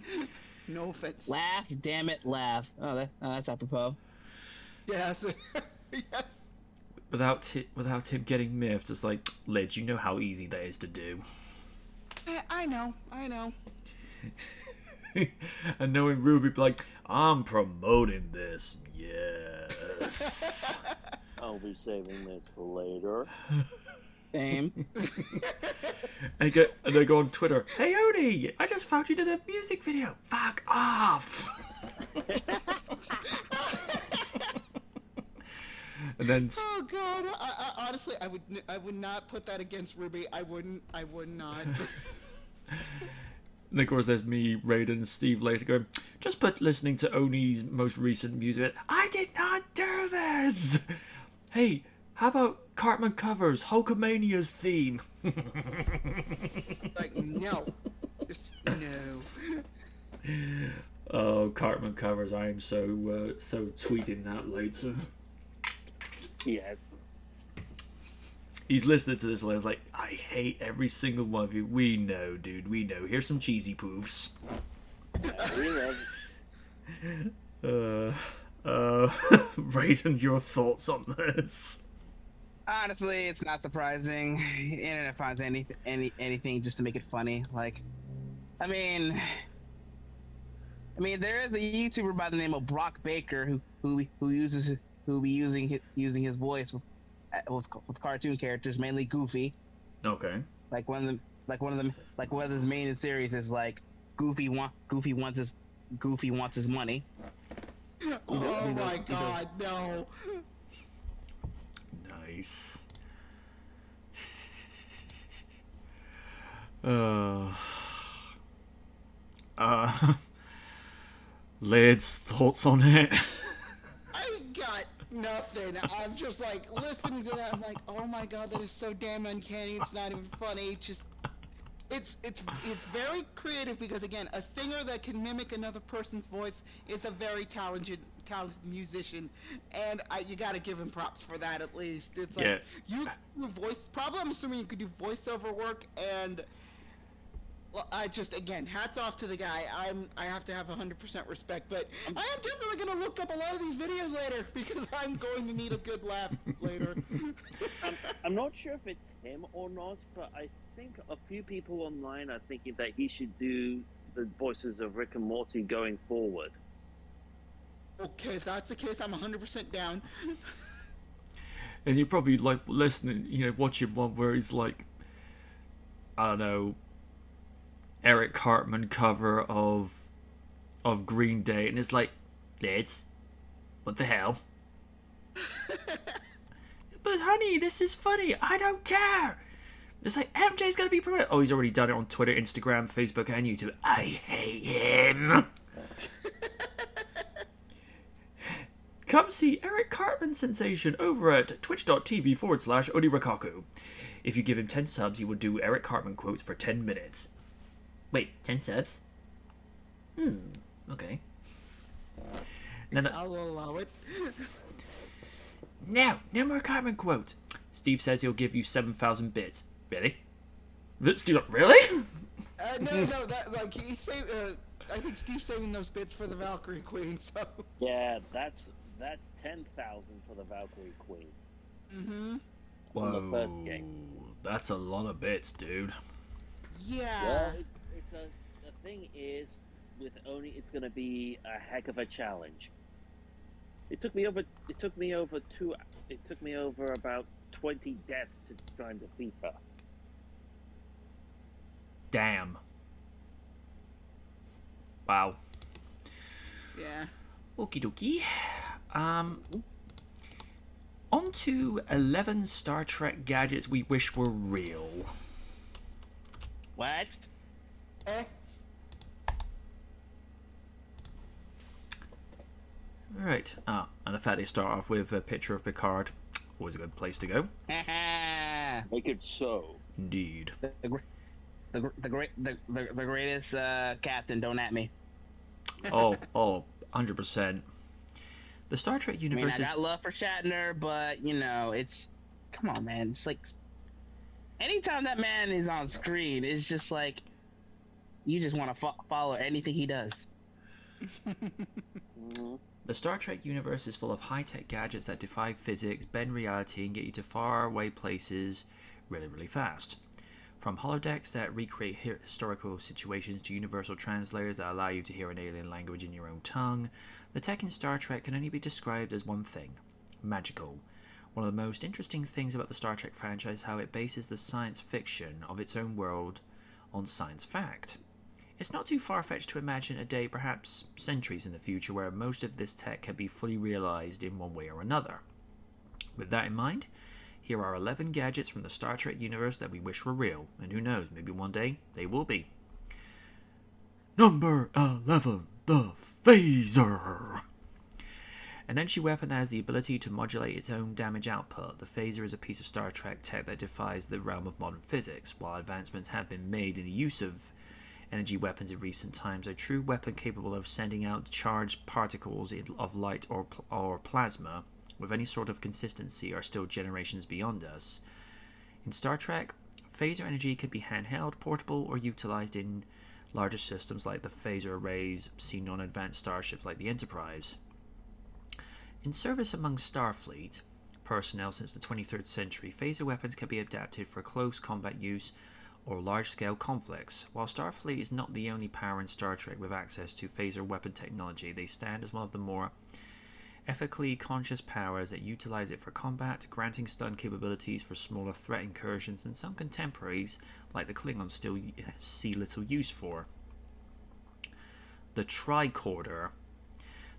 No offense. Laugh, damn it, laugh. That's apropos. Yes. Yes. Without him getting miffed, it's like, Lidge, you know how easy that is to do. I know, I know. And knowing Ruby be like, I'm promoting this. Yes. I'll be saving this for later. Same. And they go on Twitter, hey Odie, I just found you did a music video. Fuck off. And then Oh God! I honestly, I would not put that against Ruby. I would not. and of course there's me, Raiden, and Steve later going, just put listening to Oni's most recent music. I did not do this. Hey, how about Cartman covers Hulkamania's theme? Like no, just no. Oh, Cartman covers! I am so tweeting that later. Yeah. He's listening to this and I was like, I hate every single one of you. We know, dude. We know. Here's some cheesy poofs. Raiden, your thoughts on this? Honestly, it's not surprising. Internet finds anything just to make it funny. Like, I mean, there is a YouTuber by the name of Brock Baker who be using his voice with cartoon characters, mainly Goofy. Okay. Like one of his main series is like Goofy wants his money. Oh my God, no. Nice. Lids, thoughts on it? I got nothing. I'm just like listening to that. I'm like, oh my God, that is so damn uncanny. It's not even funny. It's very creative because again, a singer that can mimic another person's voice is a very talented musician, and you gotta give him props for that at least. It's like Yeah. you do voice. Probably, I'm assuming you could do voiceover work, and well, I just again, hats off to the guy. I have to have 100% respect, but I am definitely gonna look up a lot of these videos later because I'm going to need a good laugh later. I'm not sure if it's him or not, but I think a few people online are thinking that he should do the voices of Rick and Morty going forward. Okay, if that's the case, I'm 100% down. And you're probably like listening, watching one where he's like, I don't know, Eric Cartman cover of Green Day, and it's like, Lids, what the hell? But honey, this is funny. I don't care. It's like MJ's gonna be promoted. Oh, he's already done it on Twitter, Instagram, Facebook, and YouTube. I hate him. Come see Eric Cartman sensation over at twitch.tv/OdiRakaku. If you give him 10 subs, he will do Eric Cartman quotes for 10 minutes. Wait, 10 subs? Okay. I'll allow it. No more Cartman quotes. Steve says he'll give you 7,000 bits. Really? Steve, really? No, that like he saved. I think Steve's saving those bits for the Valkyrie Queen. So. Yeah, that's 10,000 for the Valkyrie Queen. Mm-hmm. On the first game. That's a lot of bits, dude. Yeah. Well, the thing is, with Oni, it's gonna be a heck of a challenge. It took me over about 20 deaths to try and defeat her. Damn. Wow. Yeah. Okie dokie. On to 11 Star Trek gadgets we wish were real. What? Alright. And the fact they start off with a picture of Picard. Always a good place to go. Make it so. Indeed. the greatest captain. Don't at me. Oh, 100%. The Star Trek I universe mean, I is... got love for Shatner, but it's come on, man. It's like anytime that man is on screen, it's just like you just want to follow anything he does. The Star Trek universe is full of high-tech gadgets that defy physics, bend reality, and get you to far away places really, really fast. From holodecks that recreate historical situations to universal translators that allow you to hear an alien language in your own tongue, the tech in Star Trek can only be described as one thing: magical. One of the most interesting things about the Star Trek franchise is how it bases the science fiction of its own world on science fact. It's not too far-fetched to imagine a day, perhaps centuries in the future, where most of this tech can be fully realized in one way or another. With that in mind, here are 11 gadgets from the Star Trek universe that we wish were real, and who knows, maybe one day they will be. Number 11, the Phaser. An entry weapon that has the ability to modulate its own damage output, the Phaser is a piece of Star Trek tech that defies the realm of modern physics. While advancements have been made in the use of energy weapons in recent times, a true weapon capable of sending out charged particles of light or plasma with any sort of consistency are still generations beyond us. In Star Trek, phaser energy can be handheld, portable, or utilized in larger systems like the phaser arrays seen on advanced starships like the Enterprise. In service among Starfleet personnel since the 23rd century, phaser weapons can be adapted for close combat use or large-scale conflicts. While Starfleet is not the only power in Star Trek with access to phaser weapon technology, they stand as one of the more ethically conscious powers that utilize it for combat, granting stun capabilities for smaller threat incursions, and some contemporaries, like the Klingons, still see little use for. The tricorder.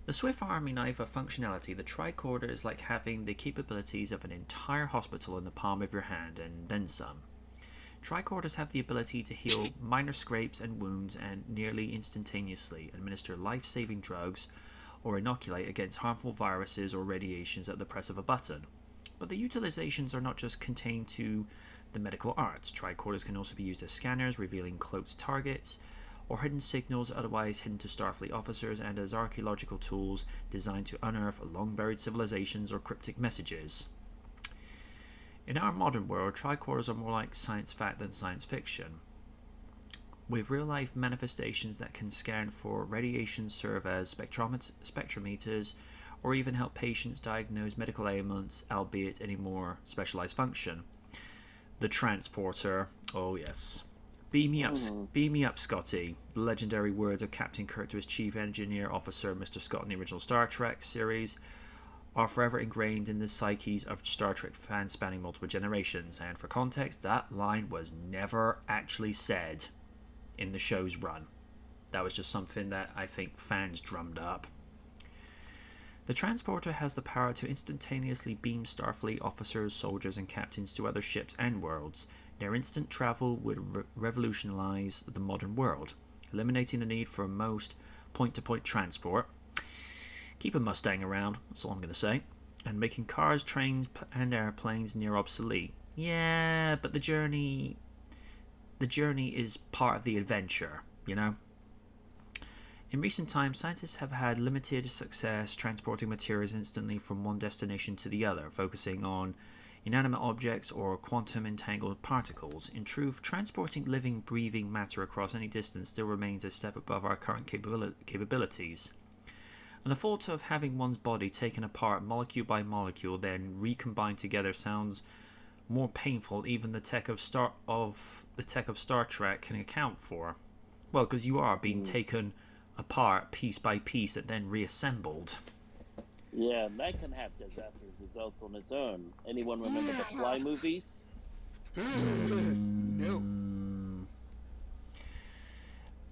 The Swift Army knife of functionality, the tricorder is like having the capabilities of an entire hospital in the palm of your hand, and then some. Tricorders have the ability to heal minor scrapes and wounds and nearly instantaneously administer life-saving drugs or inoculate against harmful viruses or radiations at the press of a button. But the utilizations are not just contained to the medical arts. Tricorders can also be used as scanners, revealing cloaked targets, or hidden signals otherwise hidden to Starfleet officers, and as archaeological tools designed to unearth long-buried civilizations or cryptic messages. In our modern world, tricorders are more like science fact than science fiction, with real-life manifestations that can scan for radiation, serve as spectrometers, or even help patients diagnose medical ailments, albeit any more specialized function. The transporter, oh yes. Beam me up, Scotty. The legendary words of Captain Kirk to his chief engineer officer, Mr. Scott, in the original Star Trek series are forever ingrained in the psyches of Star Trek fans spanning multiple generations. And for context, that line was never actually said in the show's run. That was just something that I think fans drummed up. The transporter has the power to instantaneously beam Starfleet officers, soldiers, and captains to other ships and worlds. Their instant travel would revolutionize the modern world, eliminating the need for most point-to-point transport. Keep a Mustang around, that's all I'm going to say, and making cars, trains, and airplanes near obsolete. Yeah, but the journey is part of the adventure, you know? In recent times, scientists have had limited success transporting materials instantly from one destination to the other, focusing on inanimate objects or quantum entangled particles. In truth, transporting living, breathing matter across any distance still remains a step above our current capabilities. And the thought of having one's body taken apart molecule by molecule, then recombined together, sounds more painful than even the tech of Star Trek can account for. Well, because you are being taken apart piece by piece and then reassembled. Yeah, that can have disastrous results on its own. Anyone remember the Fly movies? No.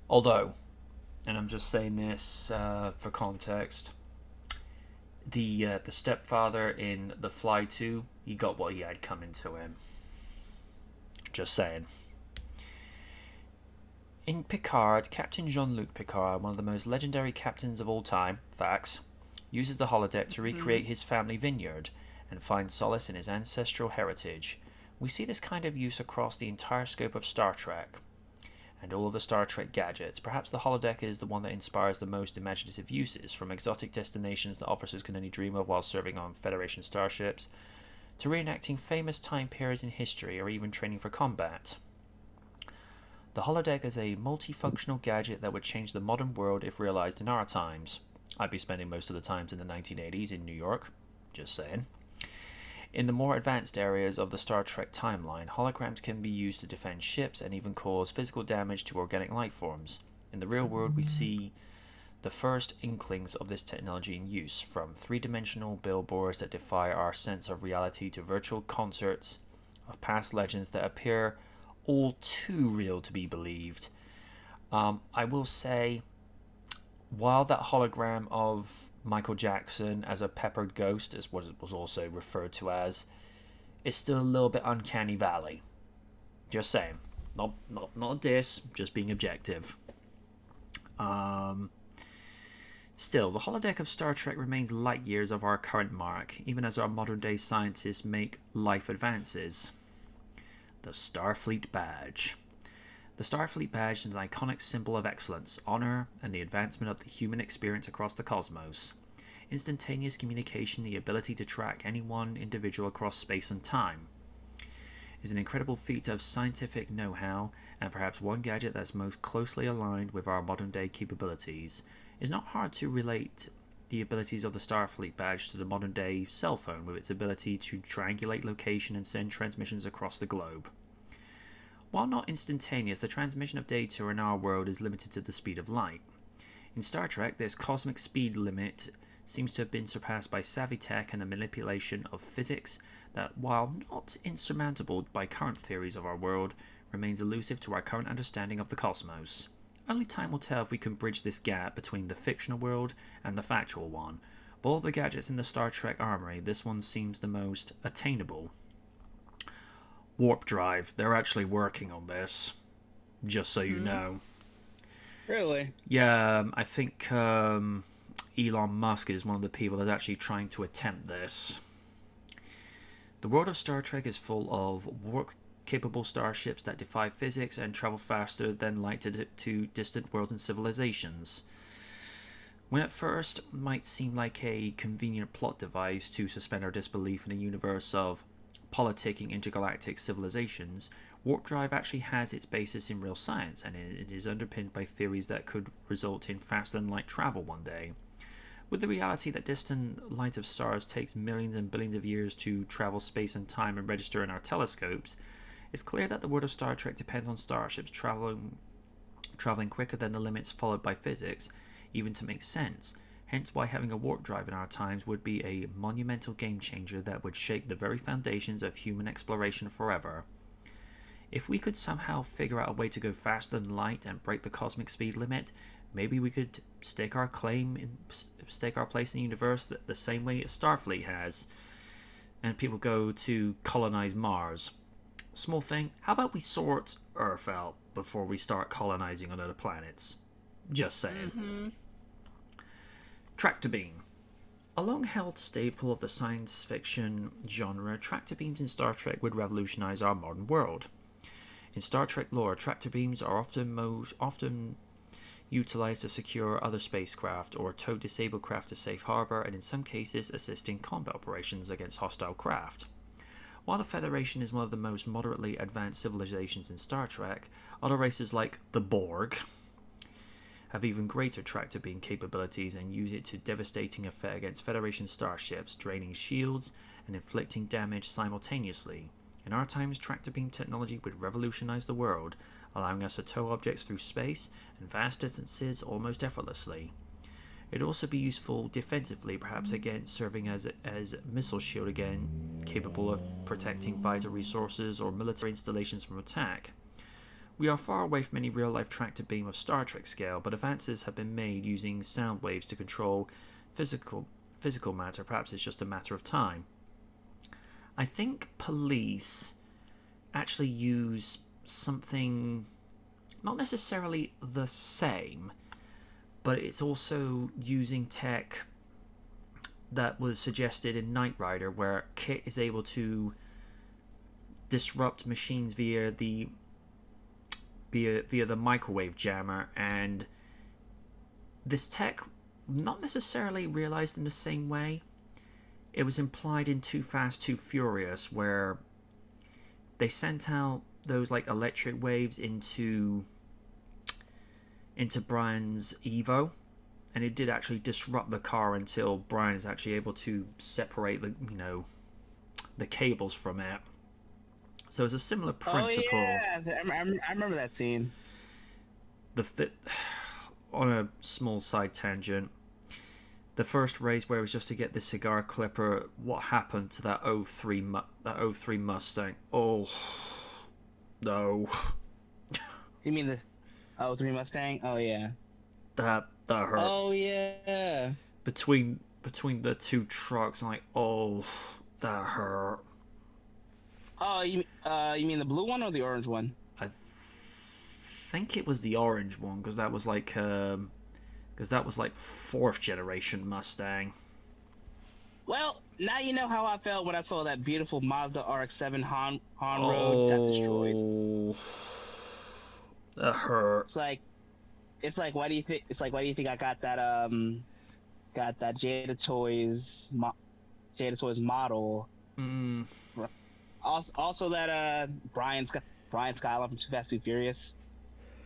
Although, and I'm just saying this for context, the stepfather in The Fly 2, he got what he had coming to him. Just saying. In Picard, Captain Jean-Luc Picard, one of the most legendary captains of all time, facts, uses the holodeck to recreate his family vineyard and find solace in his ancestral heritage. We see this kind of use across the entire scope of Star Trek and all of the Star Trek gadgets. Perhaps the holodeck is the one that inspires the most imaginative uses, from exotic destinations that officers can only dream of while serving on Federation starships, to reenacting famous time periods in history or even training for combat. The holodeck is a multifunctional gadget that would change the modern world if realized in our times. I'd be spending most of the times in the 1980s in New York. Just saying. In the more advanced areas of the Star Trek timeline, holograms can be used to defend ships and even cause physical damage to organic life forms. In the real world, we see the first inklings of this technology in use, from three-dimensional billboards that defy our sense of reality to virtual concerts of past legends that appear all too real to be believed. I will say, while that hologram of Michael Jackson as a peppered ghost is what it was also referred to as, is still a little bit uncanny valley. Just saying. Not a diss, just being objective. Still, the holodeck of Star Trek remains light years of our current mark, even as our modern day scientists make life advances. The Starfleet Badge. The Starfleet Badge is an iconic symbol of excellence, honor, and the advancement of the human experience across the cosmos. Instantaneous communication, the ability to track any one individual across space and time, is an incredible feat of scientific know-how, and perhaps one gadget that's most closely aligned with our modern-day capabilities. It's not hard to relate the abilities of the Starfleet Badge to the modern-day cell phone, with its ability to triangulate location and send transmissions across the globe. While not instantaneous, the transmission of data in our world is limited to the speed of light. In Star Trek, this cosmic speed limit seems to have been surpassed by savvy tech and the manipulation of physics that, while not insurmountable by current theories of our world, remains elusive to our current understanding of the cosmos. Only time will tell if we can bridge this gap between the fictional world and the factual one. Of all of the gadgets in the Star Trek armory, this one seems the most attainable. Warp drive. They're actually working on this, just so you know. Really? Yeah, I think Elon Musk is one of the people that's actually trying to attempt this. The world of Star Trek is full of warp-capable starships that defy physics and travel faster than light to distant worlds and civilizations. When at first might seem like a convenient plot device to suspend our disbelief in a universe of politicking intergalactic civilizations, warp drive actually has its basis in real science, and it is underpinned by theories that could result in faster than light travel one day. With the reality that distant light of stars takes millions and billions of years to travel space and time and register in our telescopes, it's clear that the world of Star Trek depends on starships traveling quicker than the limits followed by physics, even to make sense. Hence why having a warp drive in our times would be a monumental game changer that would shake the very foundations of human exploration forever. If we could somehow figure out a way to go faster than light and break the cosmic speed limit, maybe we could stake our place in the universe the same way Starfleet has, and people go to colonize Mars. Small thing, how about we sort Earth out before we start colonizing on other planets? Just saying. Tractor beam. A long-held staple of the science fiction genre, tractor beams in Star Trek would revolutionize our modern world. In Star Trek lore, tractor beams are often utilized to secure other spacecraft or tow disabled craft to safe harbor, and in some cases assist in combat operations against hostile craft. While the Federation is one of the most moderately advanced civilizations in Star Trek, other races like the Borg have even greater tractor beam capabilities and use it to devastating effect against Federation starships, draining shields and inflicting damage simultaneously. In our times, tractor beam technology would revolutionize the world, allowing us to tow objects through space and vast distances almost effortlessly. It would also be useful defensively, perhaps again serving as missile shield again, capable of protecting vital resources or military installations from attack. We are far away from any real-life tractor beam of Star Trek scale, but advances have been made using sound waves to control physical matter. Perhaps it's just a matter of time. I think police actually use something not necessarily the same, but it's also using tech that was suggested in Knight Rider, where Kit is able to disrupt machines via the microwave jammer, and this tech not necessarily realized in the same way. It was implied in Too Fast, Too Furious, where they sent out those like electric waves into Brian's Evo, and it did actually disrupt the car until Brian is actually able to separate the cables from it. So it's a similar Oh principle. yeah, I remember that scene. On a small side tangent, the first race where it was just to get this cigar clipper, what happened to that '03 Mustang? Oh no, You mean the 03 Mustang? Oh yeah. that hurt. Oh yeah. Between the two trucks, I'm like, oh, that hurt. Oh, you mean the blue one or the orange one? I think it was the orange one because that was like fourth generation Mustang. Well, now you know how I felt when I saw that beautiful Mazda RX-7 Han Road got destroyed. Oh, that hurt. It's like why do you think I got that Jada Toys model? Also that Brian Skylar from Too Fast Too Furious.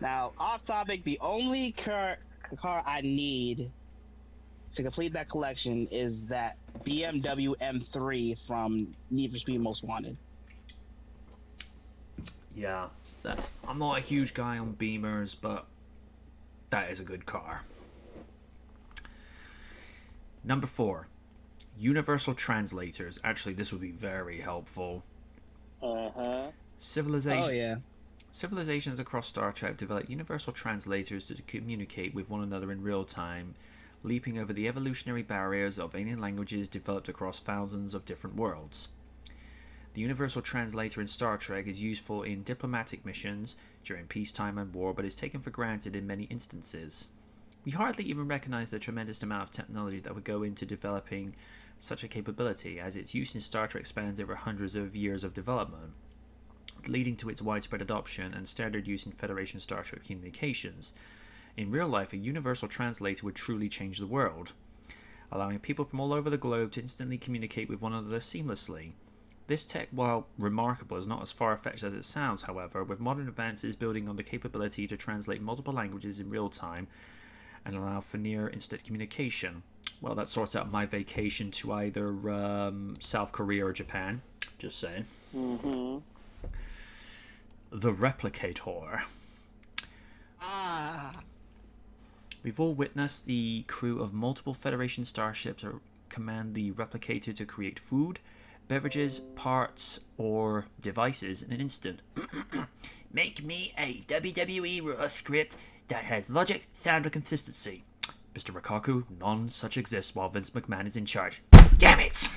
Now, off topic, the only car I need to complete that collection is that BMW M3 from Need for Speed Most Wanted. Yeah, I'm not a huge guy on Beamers, but that is a good car. Number 4, universal translators. Actually, this would be very helpful. Civilization. Oh yeah. Civilizations across Star Trek develop universal translators to communicate with one another in real time, leaping over the evolutionary barriers of alien languages developed across thousands of different worlds. The universal translator in Star Trek is useful in diplomatic missions during peacetime and war, but is taken for granted in many instances. We hardly even recognize the tremendous amount of technology that would go into developing such a capability, as its use in Star Trek spans over hundreds of years of development, leading to its widespread adoption and standard use in Federation Star Trek communications. In real life, a universal translator would truly change the world, allowing people from all over the globe to instantly communicate with one another seamlessly. This tech, while remarkable, is not as far-fetched as it sounds, however, with modern advances building on the capability to translate multiple languages in real time and allow for near instant communication. Well, that sorts out my vacation to either South Korea or Japan. Just saying. The Replicator. We've all witnessed the crew of multiple Federation starships command the Replicator to create food, beverages, parts, or devices in an instant. Make me a WWE Raw script that has logic, sound, and consistency. Mr. Rikaku, none such exists while Vince McMahon is in charge. Damn it!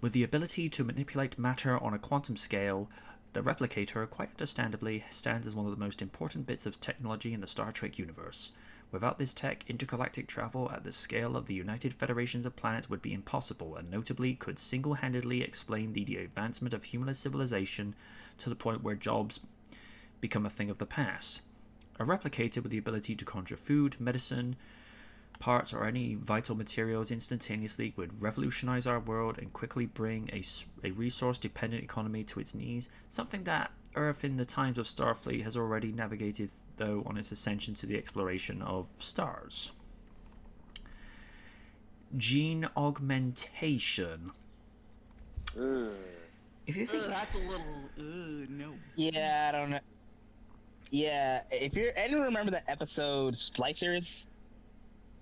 With the ability to manipulate matter on a quantum scale, the Replicator, quite understandably, stands as one of the most important bits of technology in the Star Trek universe. Without this tech, intergalactic travel at the scale of the United Federations of Planets would be impossible, and notably could single-handedly explain the advancement of human civilization to the point where jobs become a thing of the past. A Replicator with the ability to conjure food, medicine, parts, or any vital materials instantaneously would revolutionize our world and quickly bring a resource-dependent economy to its knees, something that Earth in the times of Starfleet has already navigated, though, on its ascension to the exploration of stars. Gene augmentation. If you think That's a little no. Yeah, I don't know. Yeah, if you're anyone remember that episode Splicers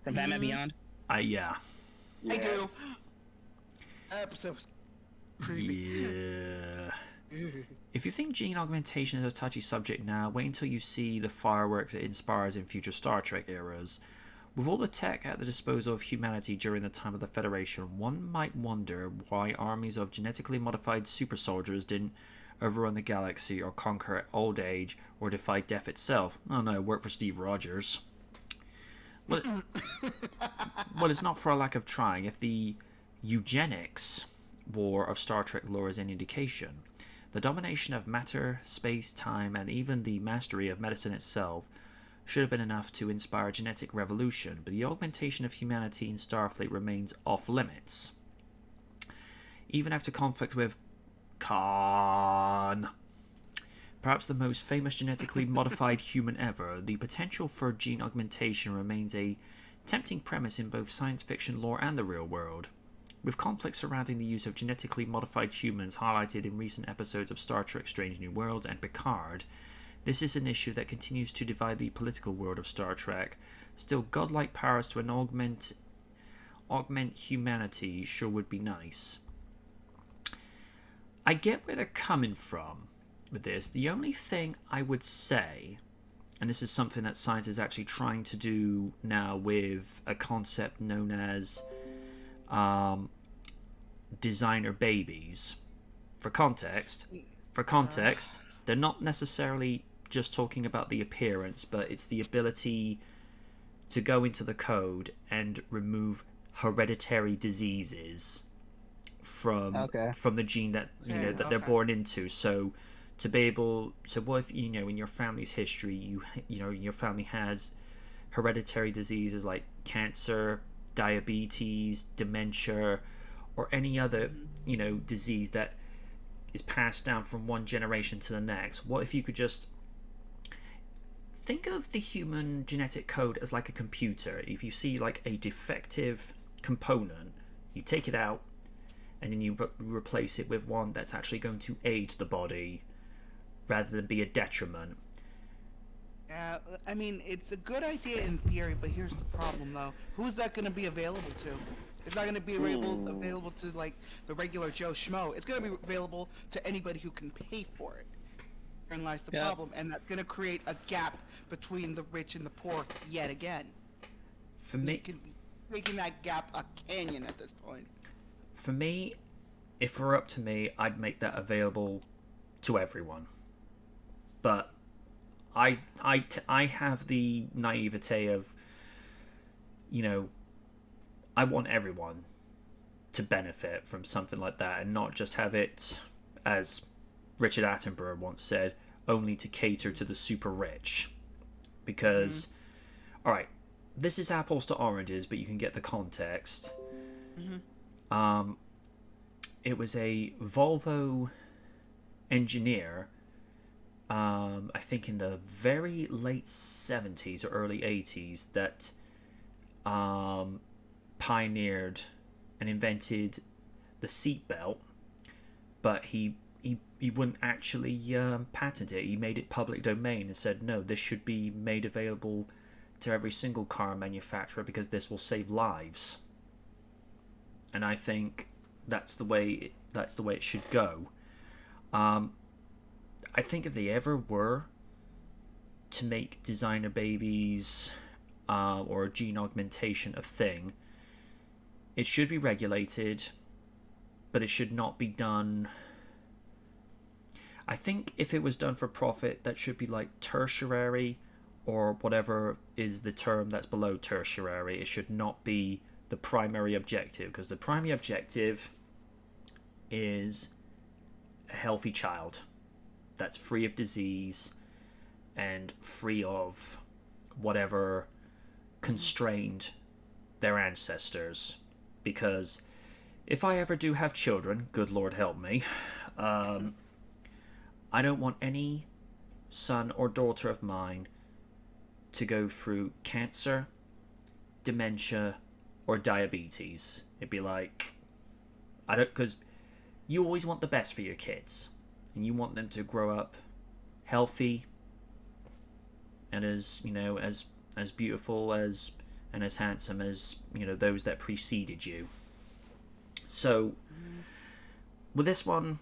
from Batman Beyond? yeah. I do. That episode was creepy. Yeah. If you think gene augmentation is a touchy subject now, wait until you see the fireworks it inspires in future Star Trek eras. With all the tech at the disposal of humanity during the time of the Federation, one might wonder why armies of genetically modified super soldiers didn't overrun the galaxy or conquer old age or defy death itself. Oh no, work for Steve Rogers. But well, it's not for a lack of trying. If the eugenics war of Star Trek lore is any indication, the domination of matter, space, time, and even the mastery of medicine itself should have been enough to inspire a genetic revolution, but the augmentation of humanity in Starfleet remains off limits. Even after conflict with Khan, perhaps the most famous genetically modified human ever, the potential for gene augmentation remains a tempting premise in both science fiction lore and the real world. With conflicts surrounding the use of genetically modified humans highlighted in recent episodes of Star Trek Strange New Worlds and Picard, this is an issue that continues to divide the political world of Star Trek. Still, godlike powers to augment humanity sure would be nice. I get where they're coming from with this. The only thing I would say, and this is something that science is actually trying to do now with a concept known as designer babies. For context, they're not necessarily just talking about the appearance, but it's the ability to go into the code and remove hereditary diseases from the gene that they're born into. So to be able, so what if in your family's history your family has hereditary diseases like cancer, diabetes, dementia, or any other disease that is passed down from one generation to the next. What if you could just think of the human genetic code as like a computer? If you see like a defective component, you take it out and then you replace it with one that's actually going to aid the body rather than be a detriment. I mean, it's a good idea in theory, but here's the problem, though. Who's that going to be available to? It's not going to be available to, like, the regular Joe Schmo. It's going to be available to anybody who can pay for it. Therein lies the problem, and that's going to create a gap between the rich and the poor yet again. For me, making that gap a canyon at this point. For me, if it were up to me, I'd make that available to everyone. But I have the naivete of, I want everyone to benefit from something like that and not just have it, as Richard Attenborough once said, only to cater to the super rich. Because, alright, this is apples to oranges, but you can get the context. It was a Volvo engineer, I think in the very late 70s or early 80s, that pioneered and invented the seatbelt, but he wouldn't actually patent it. He made it public domain and said, no, this should be made available to every single car manufacturer because this will save lives. And I think that's the way it should go. I think if they ever were to make designer babies or gene augmentation a thing, it should be regulated, but it should not be done. I think if it was done for profit, that should be like tertiary or whatever is the term that's below tertiary. It should not be the primary objective, because the primary objective is a healthy child that's free of disease and free of whatever constrained their ancestors. Because if I ever do have children, good Lord help me, I don't want any son or daughter of mine to go through cancer, dementia, or diabetes. It'd be like, because you always want the best for your kids, and you want them to grow up healthy and as beautiful as and as handsome as those that preceded you. So with this one,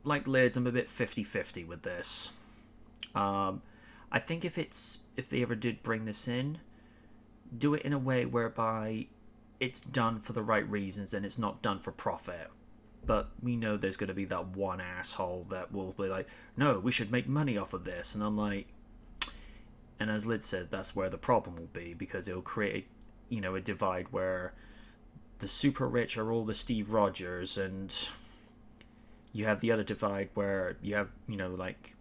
like Lids, I'm a bit 50-50 with this. I think if they ever did bring this in, do it in a way whereby it's done for the right reasons and it's not done for profit. But we know there's going to be that one asshole that will be like, no, we should make money off of this. And I'm like, and as Lid said, that's where the problem will be, because it'll create a divide where the super rich are all the Steve Rogers, and you have the other divide where you have like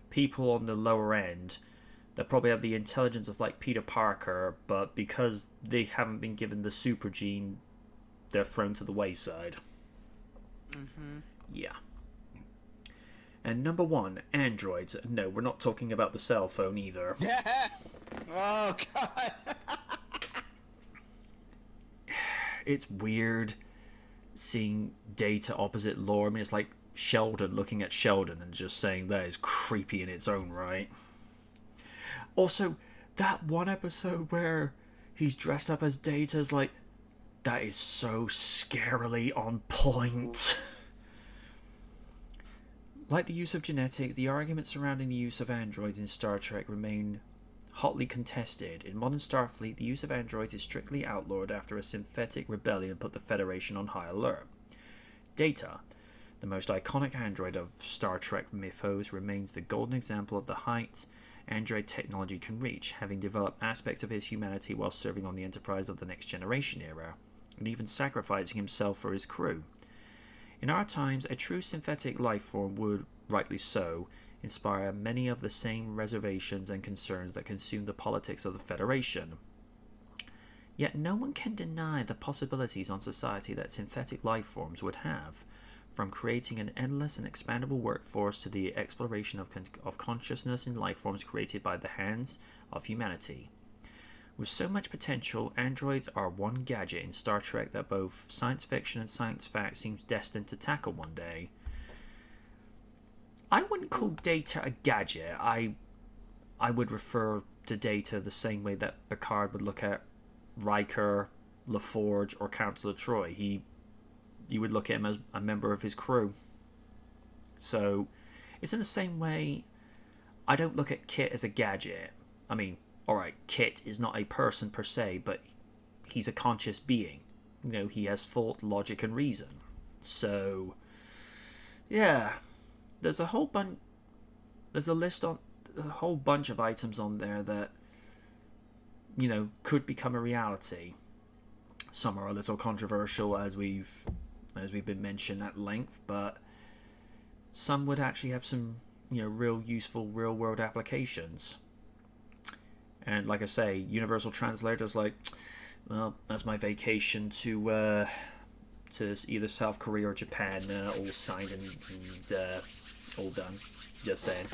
people on the lower end that probably have the intelligence of like Peter Parker, but because they haven't been given the super gene, they're thrown to the wayside. Yeah. And number 1, androids. No, we're not talking about the cell phone either. Oh, God. it's weird seeing Data opposite Lore. I mean, it's like Sheldon looking at Sheldon and just saying that is creepy in its own right. Also, that one episode where he's dressed up as Data is like, that is so scarily on point. Like the use of genetics, the arguments surrounding the use of androids in Star Trek remain hotly contested. In modern Starfleet, the use of androids is strictly outlawed after a synthetic rebellion put the Federation on high alert. Data, the most iconic android of Star Trek mythos, remains the golden example of the heights android technology can reach, having developed aspects of his humanity while serving on the Enterprise of the Next Generation era, and even sacrificing himself for his crew. In our times, a true synthetic life form would, rightly so, inspire many of the same reservations and concerns that consume the politics of the Federation. Yet no one can deny the possibilities on society that synthetic life forms would have, from creating an endless and expandable workforce to the exploration of consciousness in life forms created by the hands of humanity. With so much potential, androids are one gadget in Star Trek that both science fiction and science fact seems destined to tackle one day. I wouldn't call Data a gadget. I would refer to Data the same way that Picard would look at Riker, LaForge, or Counselor Troy. You would look at him as a member of his crew. So, it's in the same way I don't look at Kit as a gadget. I mean, alright, Kit is not a person per se, but he's a conscious being. You know, he has thought, logic, and reason. So, yeah, there's a whole bunch. There's a list on a whole bunch of items on there that, you know, could become a reality. Some are a little controversial, as we've been mentioned at length, but some would actually have some, you know, real useful real world applications. And like I say, Universal Translator's like, well, that's my vacation to either South Korea or Japan, all signed and all done. Just saying.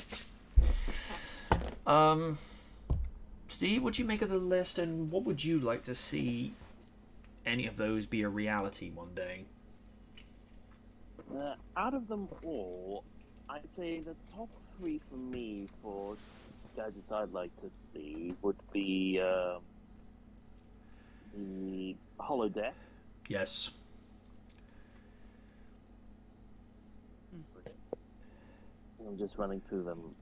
Steve, what'd you make of the list, and what would you like to see any of those be a reality one day? Out of them all, I'd say the top three for me for gadgets I'd like to see would be the holodeck. Yes. I'm just running through them.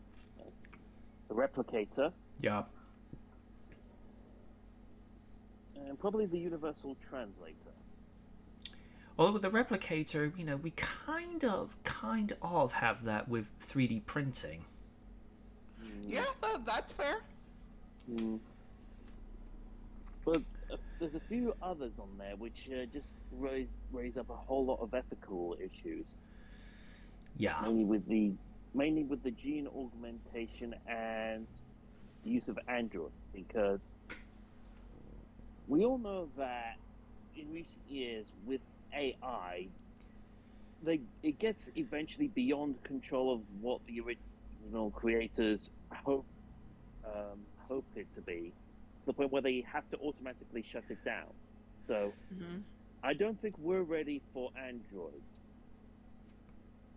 The replicator. Yeah. And probably the universal translator. Although with the replicator, you know, we kind of have that with 3D printing. Yeah, that's fair. But there's a few others on there which just raise up a whole lot of ethical issues. Yeah. Mainly with the gene augmentation and the use of androids, because we all know that in recent years with AI, it gets eventually beyond control of what the original creators hoped it to be, to the point where they have to automatically shut it down. So I don't think we're ready for androids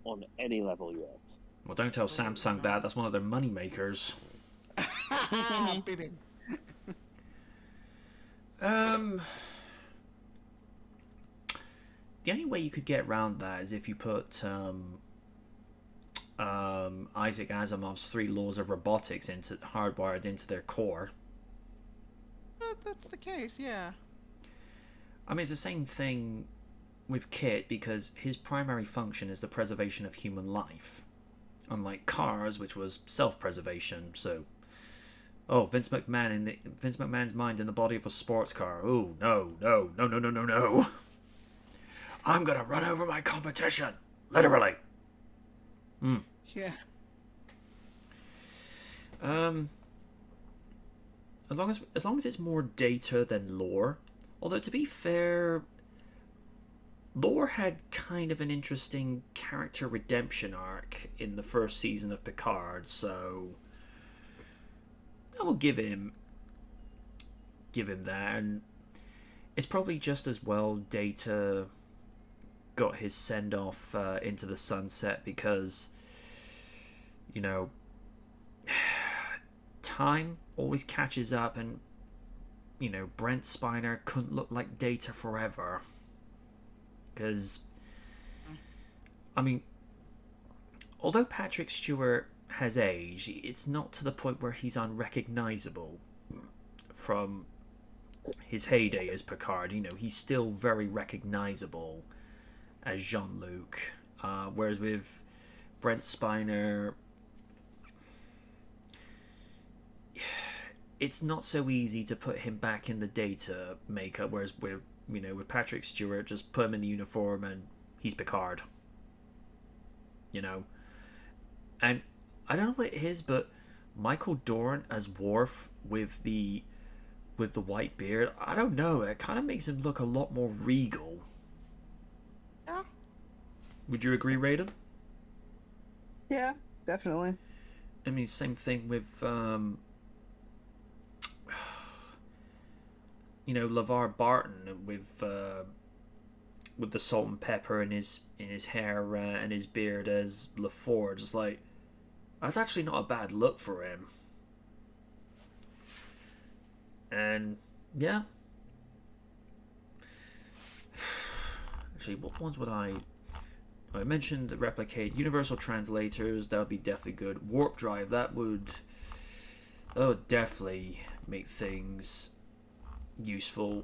on any level yet. Well, don't tell Samsung that. That's one of their money makers. Baby. The only way you could get around that is if you put Isaac Asimov's 3 laws of robotics hardwired into their core. That's the case, yeah. I mean, it's the same thing with Kit, because his primary function is the preservation of human life, unlike Cars, which was self-preservation. So, Vince McMahon's mind in the body of a sports car. Oh no! I'm gonna run over my competition, literally. Yeah. As long as it's more Data than Lore. Although, to be fair, Lore had kind of an interesting character redemption arc in the first season of Picard, so I will give him that. And it's probably just as well Data got his send off into the sunset because, you know, time always catches up, and you know, Brent Spiner couldn't look like Data forever. Because, I mean, although Patrick Stewart has aged, it's not to the point where he's unrecognizable from his heyday as Picard. You know, he's still very recognizable as Jean-Luc. Whereas with Brent Spiner, it's not so easy to put him back in the Data makeup. Whereas with, you know, with Patrick Stewart, just put him in the uniform and he's Picard. You know, and I don't know what it is, but Michael Dorn as Worf with the white beard, I don't know. It kind of makes him look a lot more regal. Yeah. Would you agree, Raiden? Yeah, definitely. I mean, same thing with you know, LeVar Barton with the salt and pepper in his hair and his beard as LaForge. It's like, that's actually not a bad look for him. And yeah, actually, what ones would I mentioned the replicate universal translators? That would be definitely good. Warp drive, that would definitely make things useful.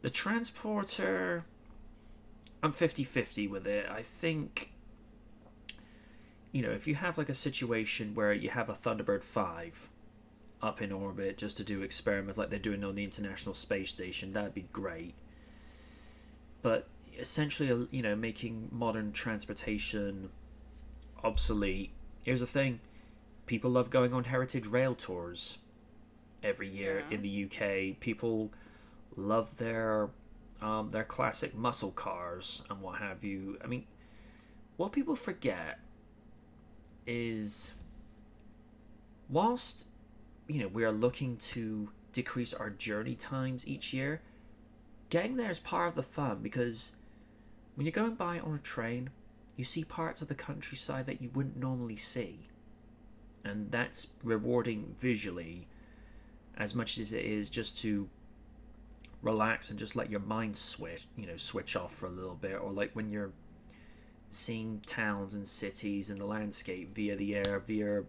The transporter, I'm 50-50 with it. I think, you know, if you have like a situation where you have a Thunderbird 5 up in orbit just to do experiments like they're doing on the International Space Station, that'd be great. But essentially, you know, making modern transportation obsolete. Here's the thing: people love going on heritage rail tours every year in the UK. People love their classic muscle cars and what have you. I mean, what people forget is, whilst, you know, we are looking to decrease our journey times each year, getting there is part of the fun, because when you're going by on a train, you see parts of the countryside that you wouldn't normally see. And that's rewarding visually as much as it is just to relax and just let your mind switch off for a little bit. Or like when you're seeing towns and cities and the landscape via the air, via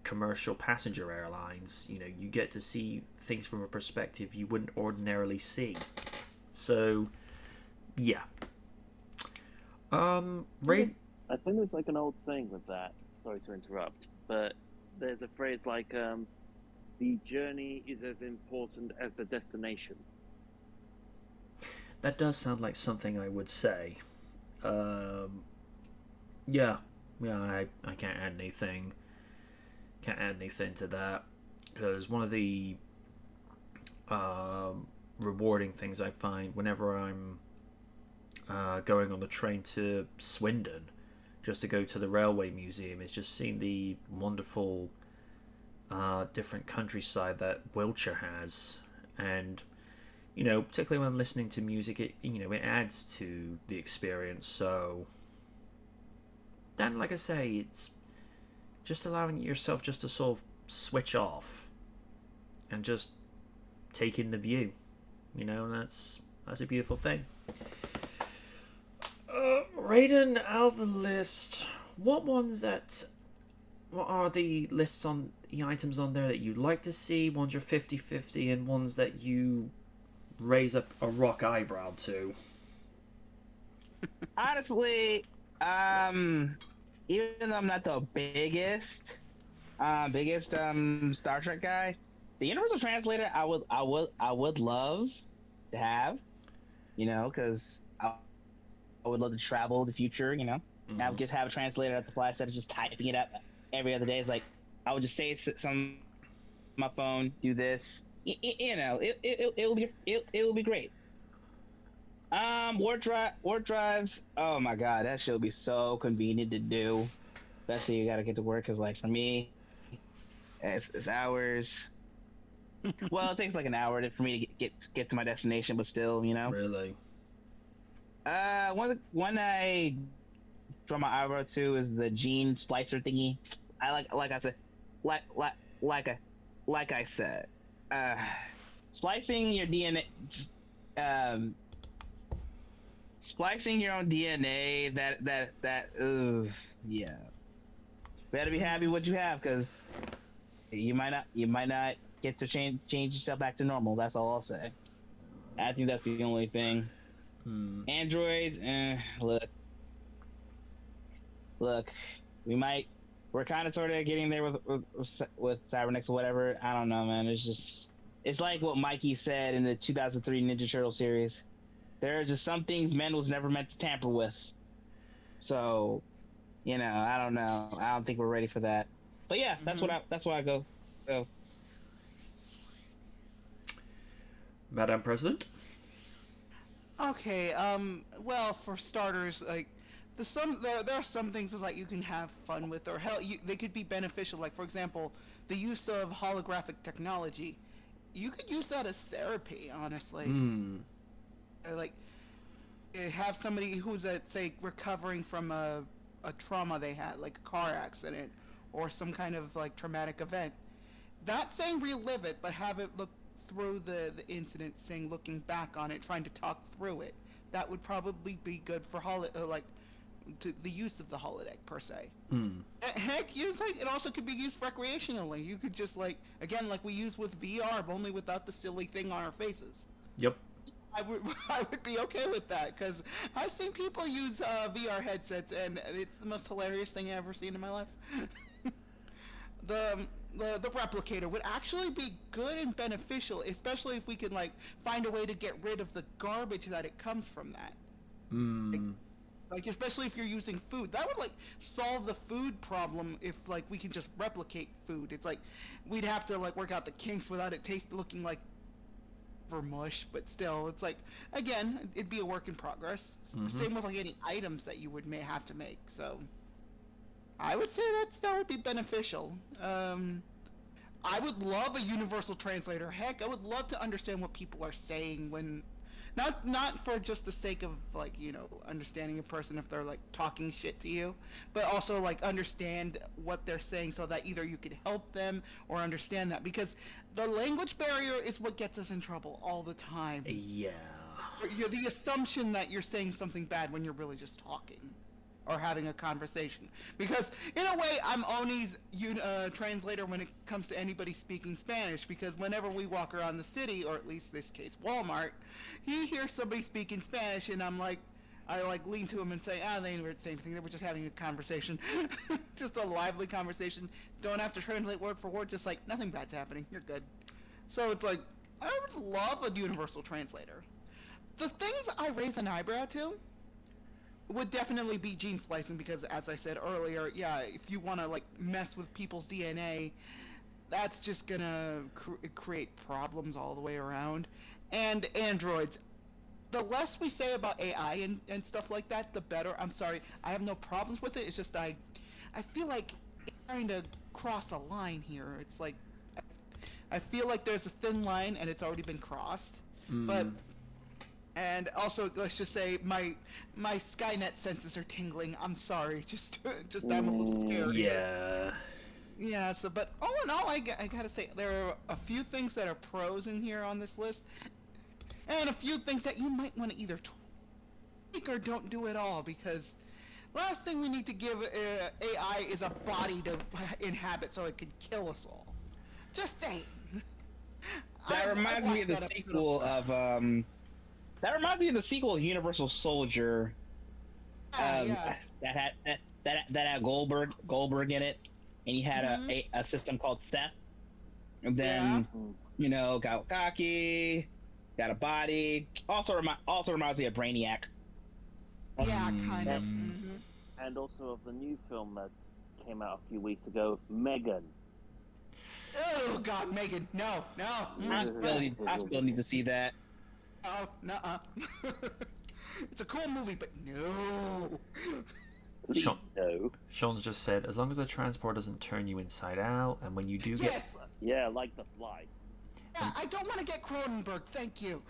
commercial passenger airlines, you know, you get to see things from a perspective you wouldn't ordinarily see. So yeah. Ray, I think there's like an old saying with that. Sorry to interrupt, but there's a phrase like, "The journey is as important as the destination." that does sound like something I would say. Yeah, I can't add anything. Can't add anything to that, because one of the rewarding things I find whenever I'm going on the train to Swindon, just to go to the railway museum, is just seeing the wonderful different countryside that Wiltshire has. And you know, particularly when listening to music, it adds to the experience. So then, like I say, it's just allowing yourself just to sort of switch off and just take in the view, you know, and that's a beautiful thing. Raiden, out of the list, what are the lists on the items on there that you'd like to see, ones you're 50-50, and ones that you raise up a rock eyebrow to? Honestly, even though I'm not the biggest Star Trek guy, the Universal Translator I would love to have, you know, because I would love to travel the future, you know. Mm-hmm. I would just have a translator at the fly instead of just typing it up every other day. It's like I would just say some on my phone, do this, you know, it will be great. Warp drives. Oh my god, that should be so convenient to do. Especially you gotta get to work, cause like for me, it's hours. Well, it takes like an hour for me to get to my destination, but still, you know. Really? One I draw my eyebrow to is the gene splicer thingy. Like I said, like like like I like I said, uh, splicing your DNA, um, splicing your own DNA. Ugh, yeah. Better be happy what you have, because you might not get to change yourself back to normal. That's all I'll say. I think that's the only thing. Androids, look, we're kind of sort of getting there with Cybernetics or whatever. I don't know, man. It's like what Mikey said in the 2003 Ninja Turtle series. There are just some things men was never meant to tamper with. So, you know, I don't know. I don't think we're ready for that. But yeah, that's why I go. So, Madam President? Okay, well, for starters, like, there are some things that, like, you can have fun with, or hell, they could be beneficial. Like, for example, the use of holographic technology. You could use that as therapy, honestly. Like, have somebody who's, say, recovering from a trauma they had, like a car accident, or some kind of, like, traumatic event. Not saying relive it, but have it look through the incident, saying, looking back on it, trying to talk through it. That would probably be good for the use of the holodeck per se. Heck, it also could be used recreationally. You could just like we use with VR, but only without the silly thing on our faces. Yep. I would be okay with that, because I've seen people use VR headsets, and it's the most hilarious thing I've ever seen in my life. The replicator would actually be good and beneficial, especially if we could like find a way to get rid of the garbage that it comes from that. Like especially if you're using food, that would like solve the food problem. If like we can just replicate food, it's like we'd have to like work out the kinks without it looking like for mush, but still, it's like, again, it'd be a work in progress. Same with like any items that you may have to make. So I would say that would be beneficial. I would love a universal translator. Heck, I would love to understand what people are saying when, not for just the sake of like, you know, understanding a person if they're like talking shit to you, but also like understand what they're saying so that either you could help them or understand that, because the language barrier is what gets us in trouble all the time. Yeah. The assumption that you're saying something bad when you're really just talking or having a conversation. Because in a way, I'm Oni's translator when it comes to anybody speaking Spanish, because whenever we walk around the city, or at least this case Walmart, he hears somebody speaking Spanish, and I lean to him and say, they didn't say anything, they were just having a conversation. Just a lively conversation. Don't have to translate word for word, just like, nothing bad's happening, you're good. So it's like, I would love a universal translator. The things I raise an eyebrow to would definitely be gene splicing, because as I said earlier, yeah, if you want to like mess with people's DNA, that's just gonna create problems all the way around. And androids, the less we say about AI and stuff like that, the better. I'm sorry, I have no problems with it, it's just I feel like it's trying to cross a line here. It's like, I feel like there's a thin line and it's already been crossed. But and also, let's just say my Skynet senses are tingling. I'm sorry, just I'm a little scared. Yeah. Yeah. So, but all in all, I gotta say there are a few things that are pros in here on this list, and a few things that you might want to either tweak or don't do at all. Because last thing we need to give AI is a body to inhabit so it could kill us all. Just saying. That reminds me of the sequel of That reminds me of the sequel of Universal Soldier. Yeah. That had Goldberg in it, and he had a system called Seth. And then you know, got cocky, got a body. Also reminds me of Brainiac. Yeah, kind of. And also of the new film that came out a few weeks ago, Megan. Oh God, Megan, no. I still need to see that. Oh, nuh-uh. It's a cool movie, but no. Please, no. Sean's just said, as long as the transport doesn't turn you inside out, and when you do Yes. Yeah, like The Fly. Yeah, I don't want to get Cronenberg. Thank you.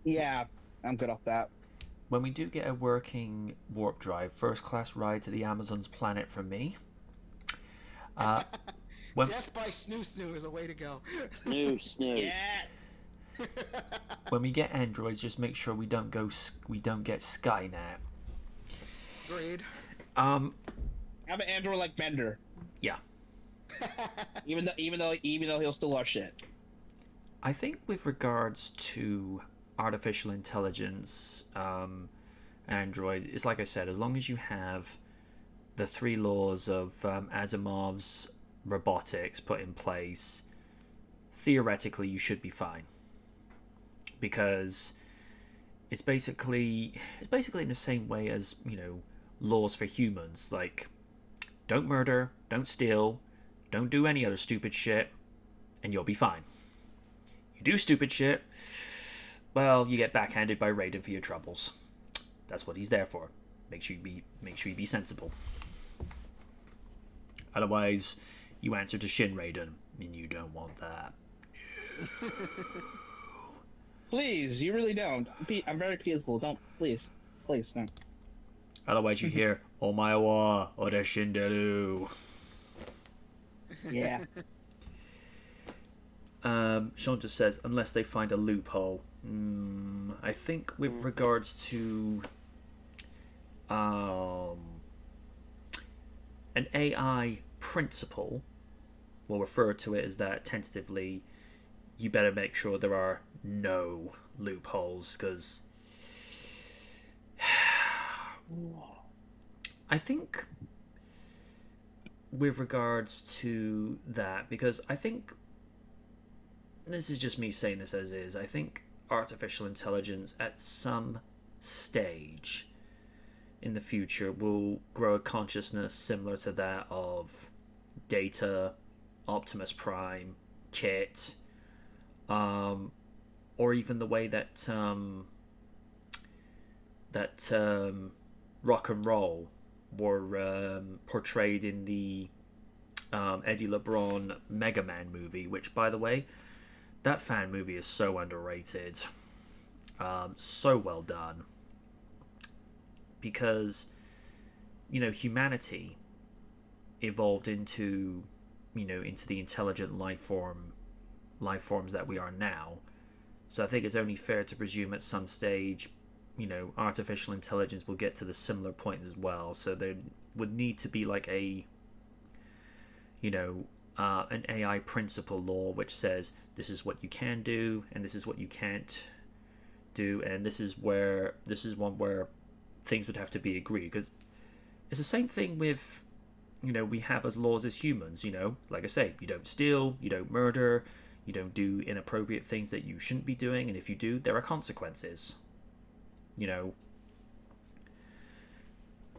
Yeah, I'm good off that. When we do get a working warp drive, first class ride to the Amazon's planet from me. When, Death by snoo snoo is a way to go. Snoo. Yeah. when we get androids, just make sure we don't get Skynet. Agreed. Um, Have an android like Bender, yeah. even though he'll steal our shit. I think with regards to artificial intelligence, Android, it's like I said, as long as you have the 3 laws of Asimov's robotics put in place, theoretically you should be fine. Because it's basically in the same way as, laws for humans. Like, don't murder, don't steal, don't do any other stupid shit, and you'll be fine. You do stupid shit, well, you get backhanded by Raiden for your troubles. That's what he's there for. Make sure you be sensible. Otherwise, you answer to Shin Raiden, and you don't want that. Please, you really don't. I'm very peaceful. Don't, please, no. Otherwise, you hear "Omae wa ore shinderu." Yeah. Sean just says, unless they find a loophole. I think with regards to an AI principle, we'll refer to it as that tentatively. You better make sure there are no loopholes, because I think with regards to that, because I think this is just me saying this as is, I think artificial intelligence at some stage in the future will grow a consciousness similar to that of Data, Optimus Prime, Kit, or even the way that rock and roll were portrayed in the Eddie LeBron Mega Man movie, which, by the way, that fan movie is so underrated. So well done. Because, humanity evolved into the intelligent life forms that we are now. So I think it's only fair to presume at some stage, artificial intelligence will get to the similar point as well. So there would need to be like a, an AI principle law which says this is what you can do and this is what you can't do, and this is one where things would have to be agreed, because it's the same thing with we have as laws as humans. Like I say, you don't steal, you don't murder, you don't do inappropriate things that you shouldn't be doing, and if you do, there are consequences.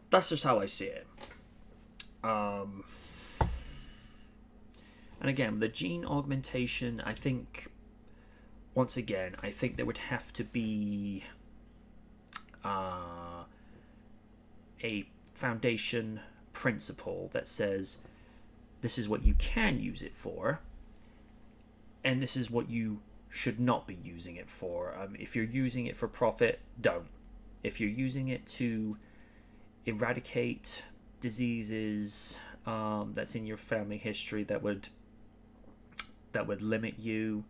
That's just how I see it. And again, the gene augmentation, I think, once again, I think there would have to be a foundation principle that says this is what you can use it for, and this is what you should not be using it for. If you're using it for profit, don't. If you're using it to eradicate diseases that's in your family history that would limit you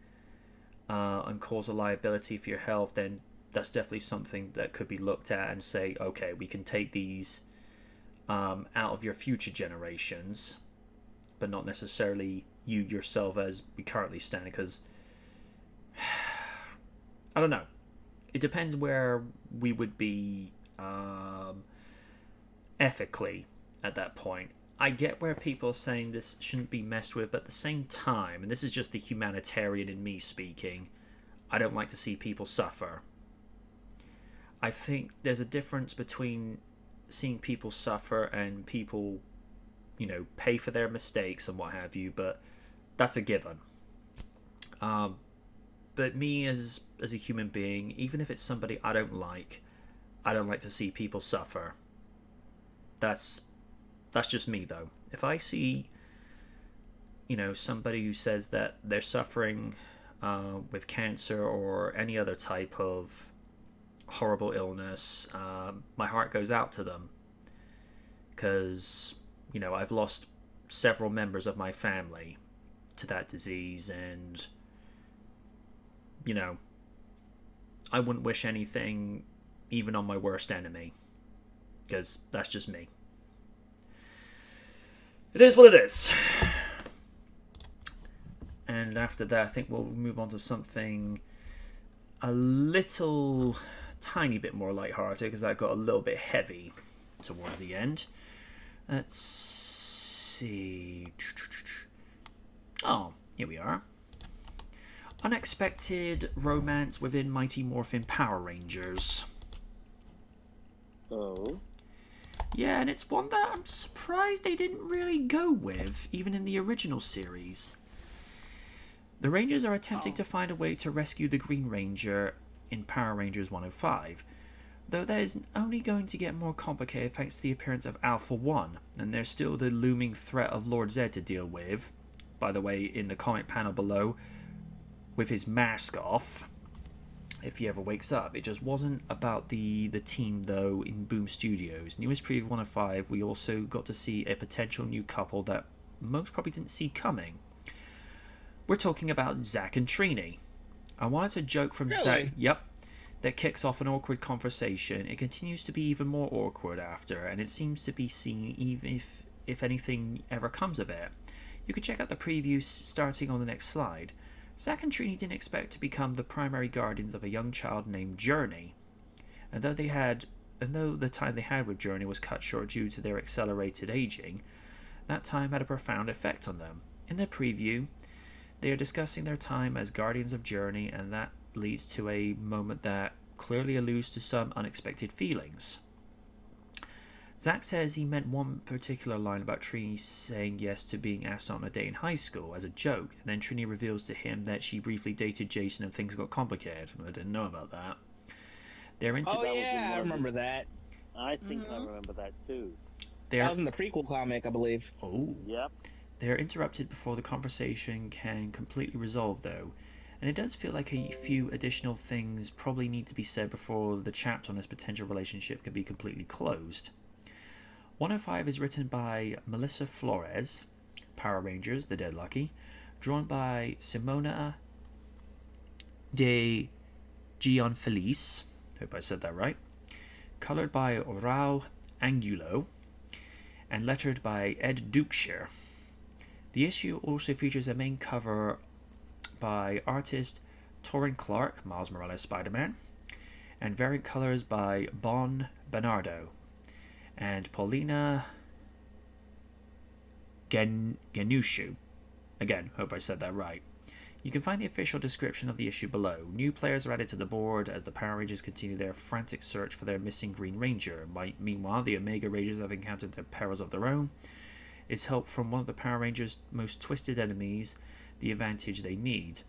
and cause a liability for your health, then that's definitely something that could be looked at and say, okay, we can take these out of your future generations, but not necessarily you yourself as we currently stand, because I don't know. It depends where we would be ethically at that point. I get where people are saying this shouldn't be messed with, but at the same time, and this is just the humanitarian in me speaking, I don't like to see people suffer. I think there's a difference between seeing people suffer and people, pay for their mistakes and what have you, but that's a given. But me as a human being, even if it's somebody I don't like to see people suffer. That's just me, though. If I see, somebody who says that they're suffering with cancer or any other type of horrible illness, my heart goes out to them. Because, I've lost several members of my family to that disease, and, I wouldn't wish anything even on my worst enemy. Because that's just me. It is what it is. And after that, I think we'll move on to something a little tiny bit more lighthearted, because that got a little bit heavy towards the end. Let's see. Oh, here we are. Unexpected romance within Mighty Morphin Power Rangers. Oh. Yeah, and it's one that I'm surprised they didn't really go with, even in the original series. The Rangers are attempting to find a way to rescue the Green Ranger in Power Rangers 105, though that is only going to get more complicated thanks to the appearance of Alpha 1, and there's still the looming threat of Lord Zed to deal with, by the way, in the comment panel below, with his mask off, if he ever wakes up. It just wasn't about the team, though, in Boom Studios. Newest preview 105, we also got to see a potential new couple that most probably didn't see coming. We're talking about Zack and Trini. I wanted to joke from Zack. Yep. That kicks off an awkward conversation. It continues to be even more awkward after, and it seems to be seen even if anything ever comes of it. You can check out the previews starting on the next slide. Zack and Trini didn't expect to become the primary guardians of a young child named Journey. And though the time they had with Journey was cut short due to their accelerated aging, that time had a profound effect on them. In their preview, they are discussing their time as guardians of Journey, and that leads to a moment that clearly alludes to some unexpected feelings. Zack says he meant one particular line about Trini saying yes to being asked on a date in high school as a joke, and then Trini reveals to him that she briefly dated Jason and things got complicated. I didn't know about that. They're into. Oh yeah, I remember that. I think I remember that too. That was in the prequel comic, I believe. Oh. Yep. They are interrupted before the conversation can completely resolve, though, and it does feel like a few additional things probably need to be said before the chapter on this potential relationship can be completely closed. 105 is written by Melissa Flores, Power Rangers, The Dead Lucky, drawn by Simona de Gianfelice, hope I said that right, colored by Raul Angulo, and lettered by Ed Dukeshire. The issue also features a main cover by artist Torrin Clark, Miles Morales Spider-Man, and variant colors by Bon Bernardo and Paulina Ganushu. Again, hope I said that right. You can find the official description of the issue below. New players are added to the board as the Power Rangers continue their frantic search for their missing Green Ranger. Meanwhile, the Omega Rangers have encountered their perils of their own. Is help from one of the Power Rangers' most twisted enemies the advantage they need?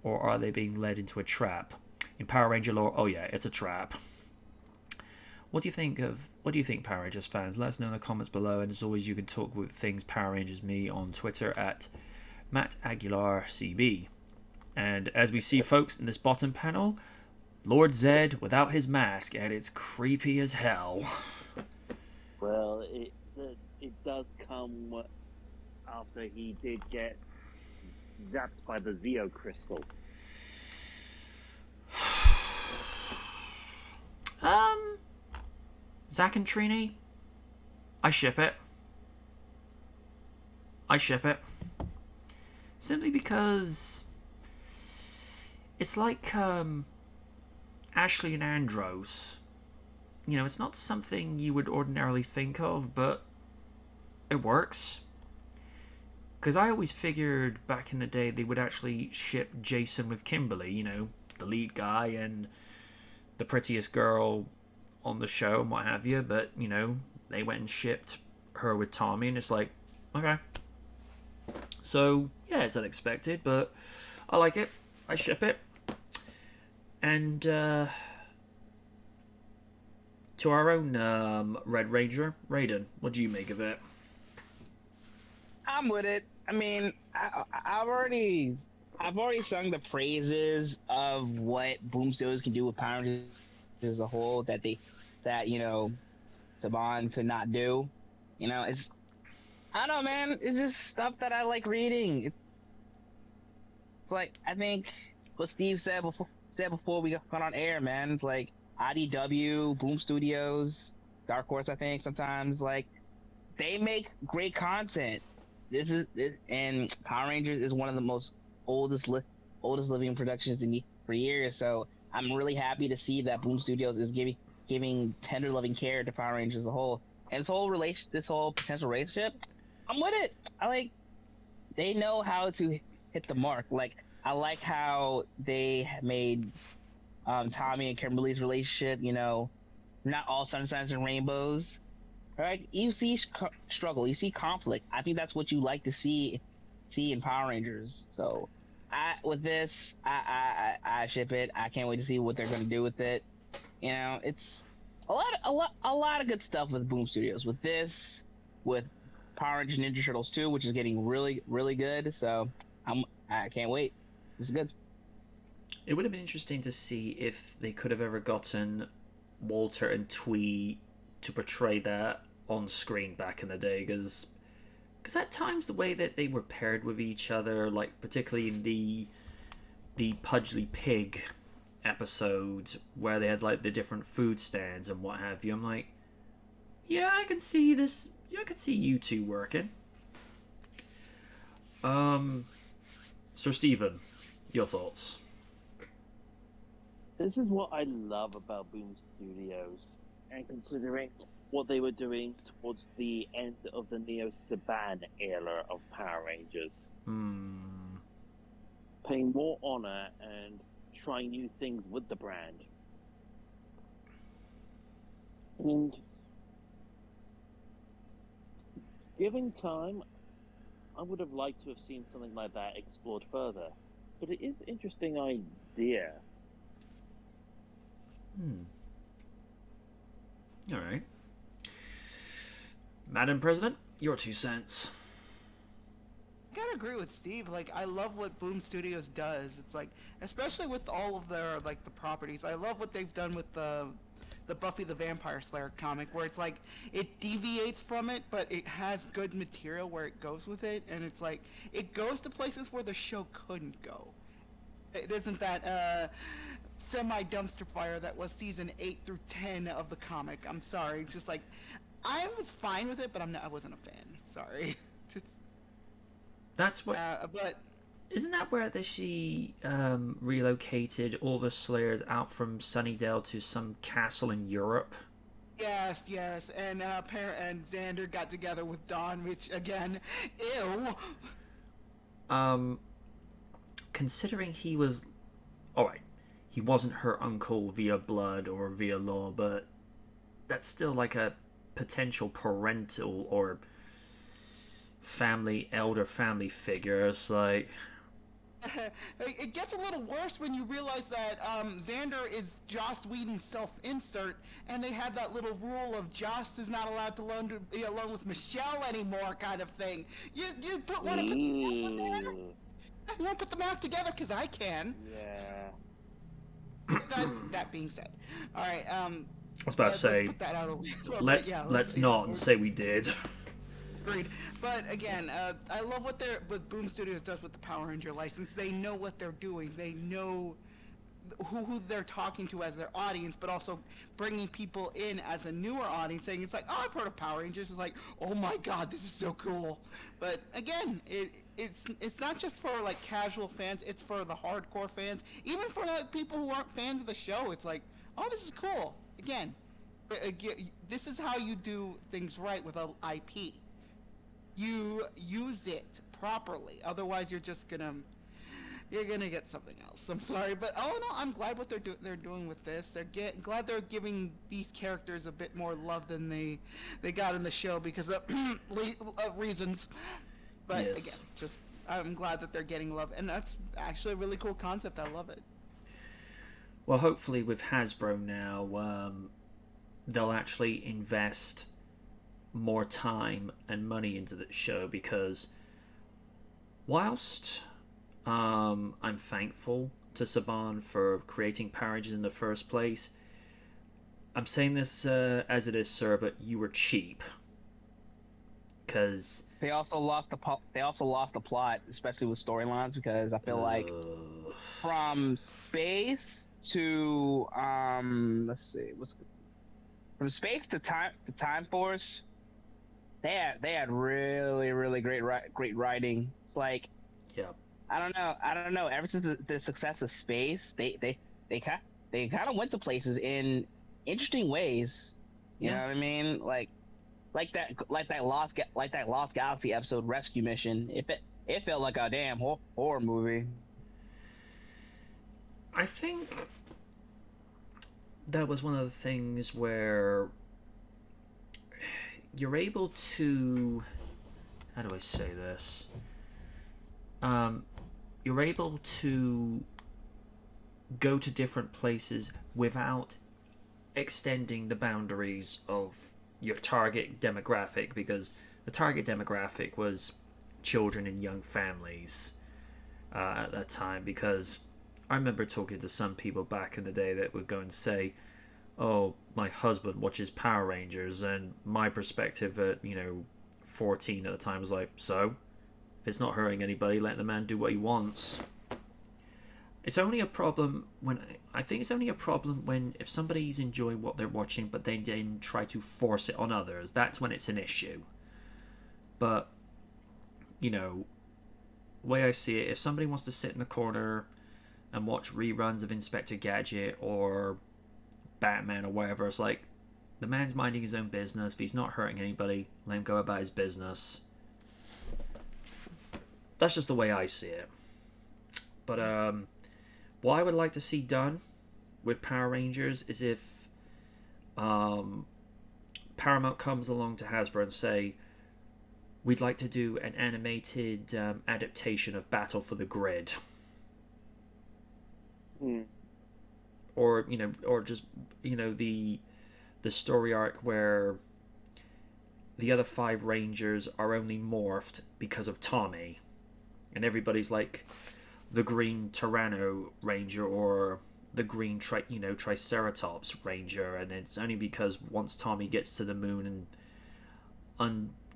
Or are they being led into a trap? In Power Ranger lore, oh yeah, it's a trap. What do you think, Power Rangers fans? Let us know in the comments below, and as always, you can talk with things Power Rangers me on Twitter at MattAguilarCB. And as we see, folks, in this bottom panel, Lord Zed without his mask, and it's creepy as hell. Well, it does come after he did get zapped by the Zeo crystal. Zack and Trini, I ship it. Simply because it's like Ashley and Andros. You know, it's not something you would ordinarily think of, but it works. Because I always figured back in the day they would actually ship Jason with Kimberly, you know, the lead guy and the prettiest girl on the show and what have you, but, you know, they went and shipped her with Tommy, and it's like, okay. So, yeah, it's unexpected, but I like it. I ship it. And, to our own Red Ranger, Raiden, what do you make of it? I'm with it. I mean, I've already I've already sung the praises of what Boom Studios can do with Power Rangers as a whole that Saban could not do. It's I don't know, man. It's just stuff that I like reading. It's like I think what Steve said before we got on air, man. It's like IDW, Boom Studios, Dark Horse. I think sometimes like they make great content. And Power Rangers is one of the most oldest living productions for years. So I'm really happy to see that Boom Studios is giving tender loving care to Power Rangers as a whole. And this whole potential relationship, I'm with it. I like they know how to hit the mark. Like I like how they made Tommy and Kimberly's relationship. Not all sunshines and rainbows. Right? You see struggle, you see conflict. I think that's what you like to see in Power Rangers. So, with this, I ship it. I can't wait to see what they're going to do with it. It's a lot of good stuff with Boom Studios. With this, with Power Rangers Ninja Turtles 2, which is getting really really good. So, I can't wait. This is good. It would have been interesting to see if they could have ever gotten Walter and Twee to portray that on screen back in the day, because at times the way that they were paired with each other, like particularly in the Pudgley Pig episodes where they had like the different food stands and what have you, I'm like, yeah, I can see this. Yeah, I can see you two working. Sir Stephen, your thoughts? This is what I love about Boom Studios, and considering what they were doing towards the end of the Neo Saban era of Power Rangers, paying more honor and trying new things with the brand. And given time, I would have liked to have seen something like that explored further. But it is an interesting idea. All right. Madam President, your 2 cents. I gotta agree with Steve. Like, I love what Boom Studios does. It's like, especially with all of their like the properties. I love what they've done with the Buffy the Vampire Slayer comic, where it's like it deviates from it, but it has good material where it goes with it, and it's like it goes to places where the show couldn't go. It isn't that semi dumpster fire that was season 8 through 10 of the comic. I'm sorry. It's just like I was fine with it, but I wasn't a fan. Sorry. That's what. But Isn't that where she relocated all the Slayers out from Sunnydale to some castle in Europe? yes, and and Xander got together with Dawn, which again, ew. Considering he was, all right, he wasn't her uncle via blood or via law, but that's still like a potential parental or elder family figure. It's like, It gets a little worse when you realize that Xander is Joss Whedon's self-insert, and they had that little rule of Joss is not allowed to be alone with Michelle anymore, kind of thing. You want to put the math together? You want to put the math together because I can. Yeah. That being said, all right. I was about to say, let's put that out of the way. let's not say we did. Agreed. But again, I love what Boom Studios does with the Power Ranger license. They know what they're doing. They know who they're talking to as their audience, but also bringing people in as a newer audience, saying it's like, oh, I've heard of Power Rangers. It's like, oh my God, this is so cool. But again, it's not just for like casual fans. It's for the hardcore fans, even for like people who aren't fans of the show. It's like, oh, this is cool. Again, this is how you do things right with an IP. You use it properly. Otherwise, you're gonna get something else. I'm sorry, but all in all, I'm glad what they're doing with this. Glad they're giving these characters a bit more love than they got in the show because of reasons. But Yes. again, I'm glad that they're getting love, and that's actually a really cool concept. I love it. Well, hopefully with Hasbro now, they'll actually invest more time and money into the show, because whilst I'm thankful to Saban for creating Power Rangers in the first place. I'm saying this as it is, sir, but you were cheap. Cause They also lost they also lost the plot, especially with storylines, because I feel like from space to let's see, what's from space to Time Force, they had really great writing. It's like yeah, I don't know. Ever since the success of space, they kind they kind of went to places in interesting ways. You know yeah. what I mean? Like that Lost Galaxy episode Rescue Mission. It felt like a damn horror movie. I think that was one of the things where you're able to, how do I say this? You're able to go to different places without extending the boundaries of your target demographic, because the target demographic was children and young families at that time. Because I remember talking to some people back in the day that would go and say, oh, my husband watches Power Rangers, and my perspective at 14 at the time was like, so if it's not hurting anybody, let the man do what he wants. It's only a problem when I think it's only a problem when if somebody's enjoying what they're watching but they then try to force it on others. That's when it's an issue. But the way I see it, if somebody wants to sit in the corner and watch reruns of Inspector Gadget or Batman or whatever, it's like the man's minding his own business. If he's not hurting anybody, let him go about his business. That's just the way I see it. But what I would like to see done with Power Rangers is if Paramount comes along to Hasbro and say, we'd like to do an animated adaptation of Battle for the Grid. Or or just the story arc where the other 5 Rangers are only morphed because of Tommy, and everybody's like the Green Tyranno Ranger or the Green Triceratops Ranger, and it's only because once Tommy gets to the moon and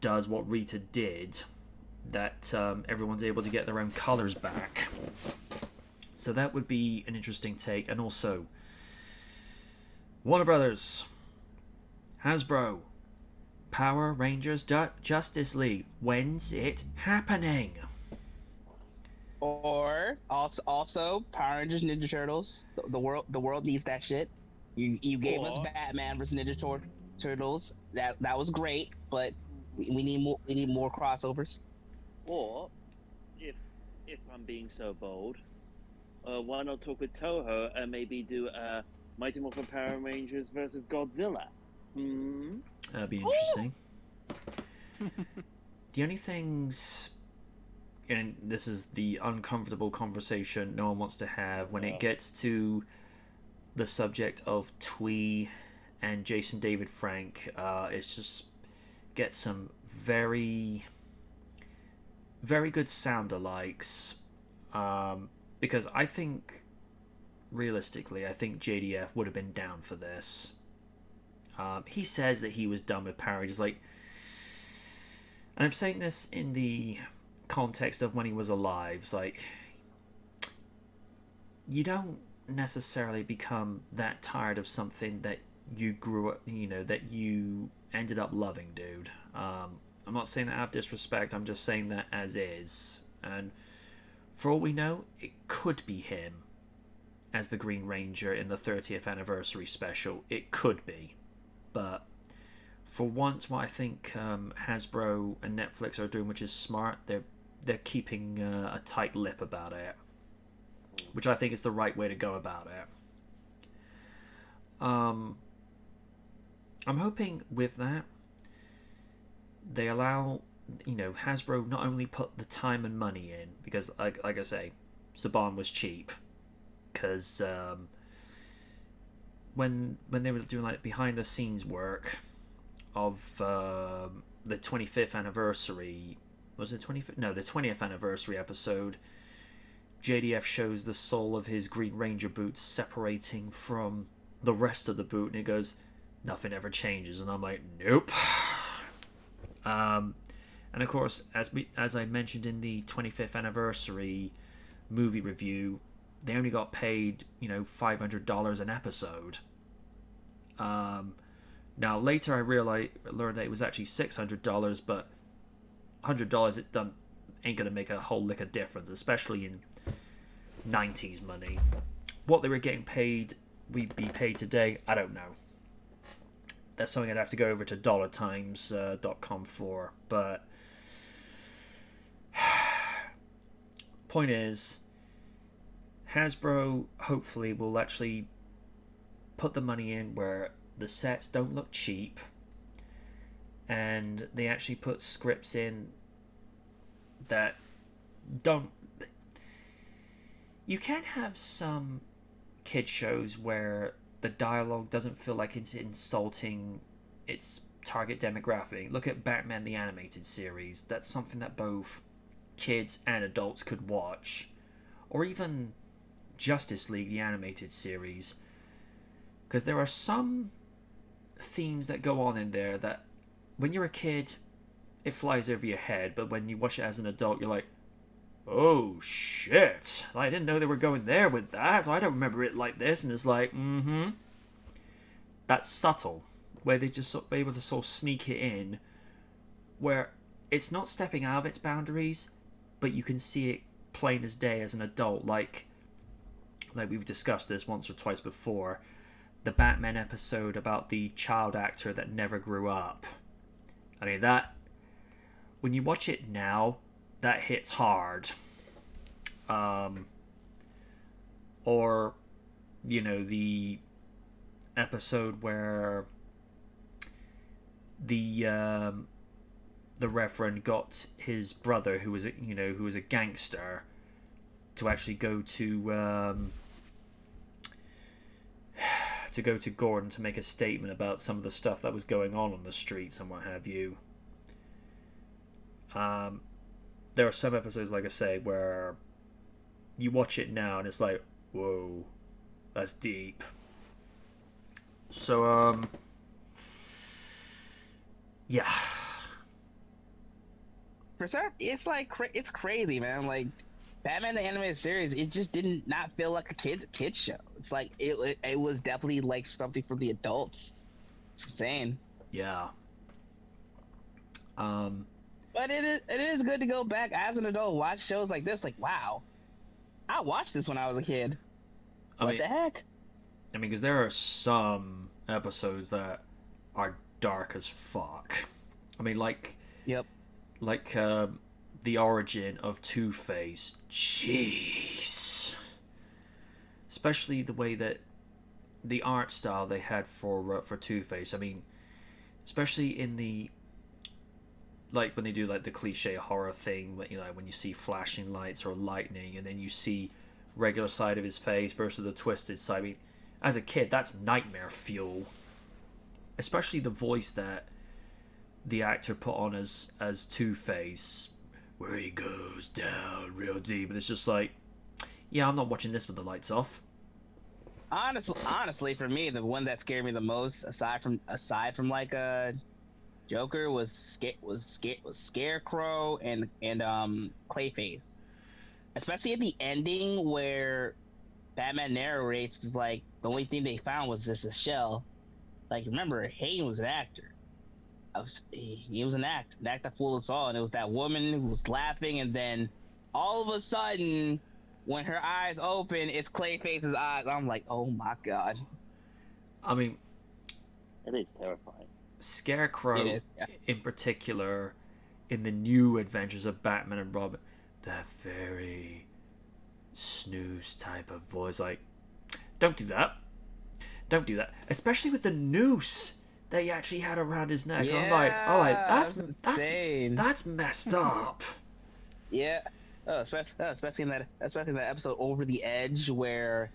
undoes what Rita did that everyone's able to get their own colors back. So that would be an interesting take. And also, Warner Brothers, Hasbro, Power Rangers Justice League, when's it happening? Or also Power Rangers Ninja Turtles. The world needs that shit. You gave us Batman versus Ninja Turtles. That was great, but we need more crossovers. Or, if I'm being so bold, why not talk with Toho and maybe do Mighty Morphin Power Rangers versus Godzilla? That'd be interesting. The only things, and this is the uncomfortable conversation no one wants to have when it gets to the subject of Twee and Jason David Frank, it's just get some very, very good sound-alikes. Because I think, realistically, I think JDF would have been down for this. He says that he was done with Power Rangers, and I'm saying this in the context of when he was alive. It's like, you don't necessarily become that tired of something that you grew up, that you ended up loving, dude. I'm not saying that out of disrespect, I'm just saying that as is. And for all we know, it could be him as the Green Ranger in the 30th anniversary special. It could be. But for once, what I think Hasbro and Netflix are doing, which is smart, they're keeping a tight lip about it, which I think is the right way to go about it. I'm hoping with that they allow Hasbro not only put the time and money in, because like I say, Saban was cheap, because when they were doing behind the scenes work of the 25th anniversary, was it 25th? No, the 20th anniversary episode, JDF shows the sole of his Green Ranger boots separating from the rest of the boot, and he goes, "Nothing ever changes," and I'm like, "Nope." And of course, as I mentioned in the 25th anniversary movie review, they only got paid, $500 an episode. Now later I learned that it was actually $600, but $100 ain't gonna make a whole lick of difference, especially in 90s money. What they were getting paid, we'd be paid today, I don't know. That's something I'd have to go over to dollartimes.com for. But point is, Hasbro hopefully will actually put the money in where the sets don't look cheap, and they actually put scripts in that don't. You can have some kid shows where the dialogue doesn't feel like it's insulting its target demographic. Look at Batman the Animated Series. That's something that both kids and adults could watch. Or even Justice League the Animated Series. Because there are some themes that go on in there that when you're a kid, it flies over your head, but when you watch it as an adult, you're like, oh shit, I didn't know they were going there with that. I don't remember it like this. And it's like, that's subtle, where they just sort of able to sort of sneak it in, where it's not stepping out of its boundaries, but you can see it plain as day as an adult. Like we've discussed this once or twice before, the Batman episode about the child actor that never grew up. I mean, that, when you watch it now, that hits hard. Or, the episode where the Reverend got his brother, who was a gangster, to actually go to Gordon to make a statement about some of the stuff that was going on the streets and what have you. There are some episodes, like I say, where you watch it now and it's like, whoa, that's deep. So, yeah. For certain, it's like it's crazy, man. Like Batman the Animated Series, it just did not feel like a kids show. It's like it was definitely like something for the adults. It's insane. Yeah. But it is good to go back as an adult, watch shows like this. Like, wow, I watched this when I was a kid. What the heck? I mean, because there are some episodes that are dark as fuck. I mean, Yep. Like the origin of Two-Face. Jeez. Especially the way that the art style they had for Two-Face. I mean, especially in the, like when they do like the cliche horror thing, when you see flashing lights or lightning, and then you see regular side of his face versus the twisted side. I mean, as a kid, that's nightmare fuel. Especially the voice that the actor put on as Two-Face, where he goes down real deep, and it's just like, yeah, I'm not watching this with the lights off. Honestly, for me, the one that scared me the most, aside from like Joker, was Scarecrow and Clayface, especially at the ending where Batman narrates is like the only thing they found was just a shell. Like, remember, Hayden was an actor. He was an act that fooled us all, and it was that woman who was laughing, and then all of a sudden, when her eyes open, it's Clayface's eyes. I'm like, oh my god. I mean, It is terrifying. Scarecrow, It is, yeah. in particular, in the new Adventures of Batman and Robin, that very snooze type of voice, like, don't do that. Don't do that. Especially with the noose that he actually had around his neck. Yeah, I'm like, all right, insane. that's messed up. Yeah. Especially in that episode Over the Edge, where,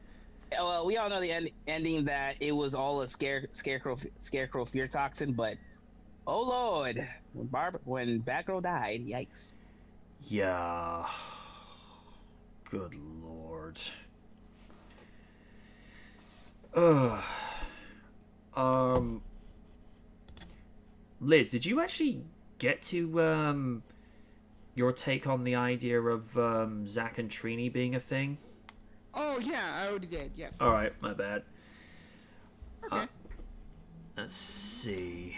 well, we all know the ending, that it was all a scarecrow fear toxin, but oh lord, when Batgirl died, yikes. Yeah. Good lord. Ugh. Liz, did you actually get to your take on the idea of Zack and Trini being a thing? Oh yeah, I already did. Yes. All right, my bad. Okay. Let's see.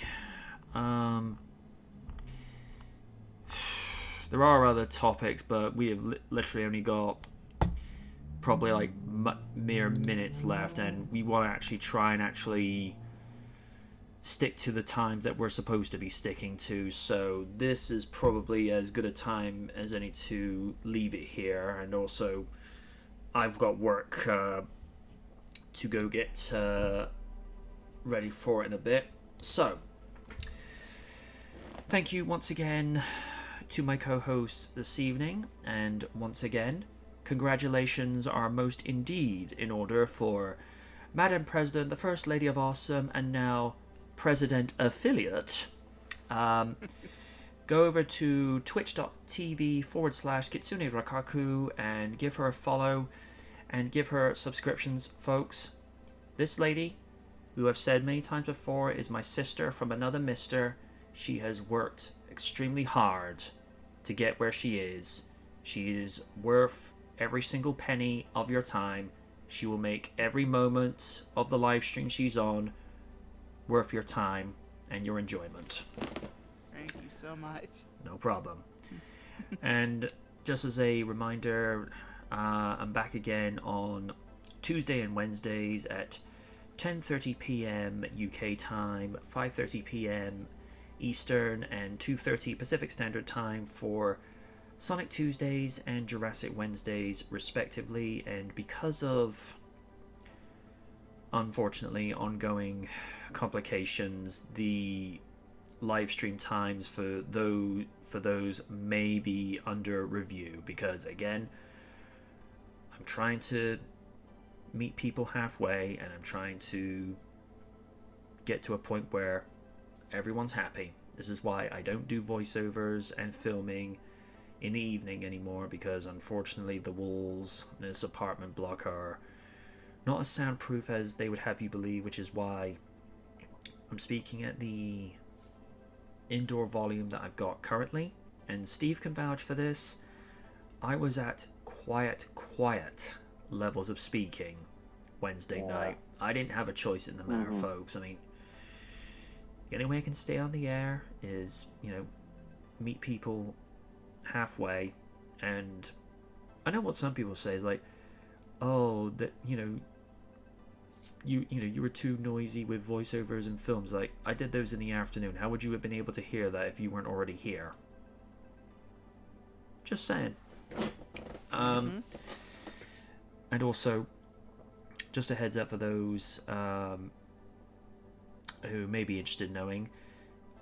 There are other topics, but we have literally only got probably like mere minutes left, and we want to actually try and actually stick to the times that we're supposed to be sticking to. So this is probably as good a time as any to leave it here, and also I've got work to go get ready for it in a bit. So thank you once again to my co-hosts this evening, and once again, congratulations are most indeed in order for Madam President, the First Lady of Awesome, and now President Affiliate. Go over to twitch.tv/Kitsune Rakaku and give her a follow and give her subscriptions, folks. This lady, who I've said many times before, is my sister from another mister. She has worked extremely hard to get where she is. She is worth every single penny of your time. She will make every moment of the live stream she's on worth your time and your enjoyment. Thank you so much. No problem. And just as a reminder, I'm back again on Tuesday and Wednesdays at 10:30 p.m. UK time, 5:30 p.m. Eastern, and 2:30 Pacific Standard Time for Sonic Tuesdays and Jurassic Wednesdays, respectively. And because of, unfortunately, ongoing complications, the live stream times for those may be under review, because again, I'm trying to meet people halfway, and I'm trying to get to a point where everyone's happy. This is why I don't do voiceovers and filming in the evening anymore, because unfortunately the walls in this apartment block are not as soundproof as they would have you believe, which is why I'm speaking at the indoor volume that I've got currently. And Steve can vouch for this. I was at quiet levels of speaking Wednesday night. I didn't have a choice in the matter, folks. I mean, the only way I can stay on the air is, meet people halfway. And I know what some people say is like, oh, that you were too noisy with voiceovers and films. Like, I did those in the afternoon. How would you have been able to hear that if you weren't already here? Just saying. And also, just a heads up for those who may be interested in knowing,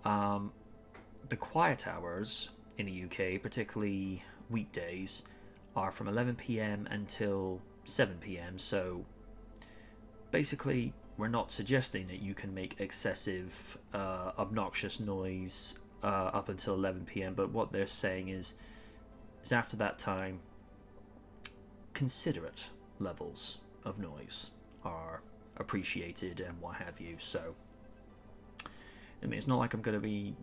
the quiet hours in the UK, particularly weekdays, are from 11 p.m. until 7 p.m. So basically, we're not suggesting that you can make excessive, obnoxious noise up until 11 p.m. But what they're saying is after that time, considerate levels of noise are appreciated and what have you. So, I mean, it's not like I'm going to be,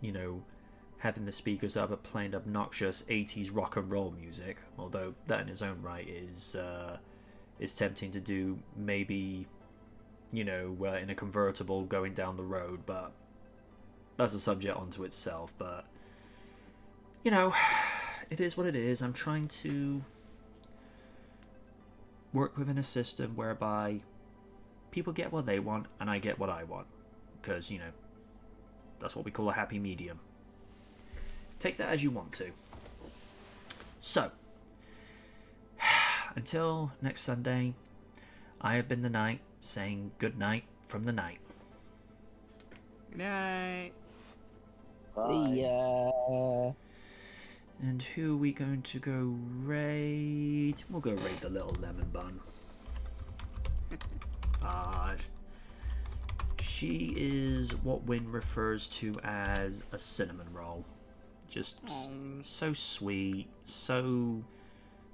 having the speakers up and playing obnoxious 80s rock and roll music, although that in its own right is tempting to do, maybe, in a convertible going down the road, but that's a subject unto itself. But, it is what it is. I'm trying to work within a system whereby people get what they want and I get what I want, because, that's what we call a happy medium. Take that as you want to. So, until next Sunday, I have been the Knight, saying good night from the night. Good night. Yeah. And who are we going to go raid? We'll go raid the little lemon bun. She is what Wynn refers to as a cinnamon roll. Just so sweet, so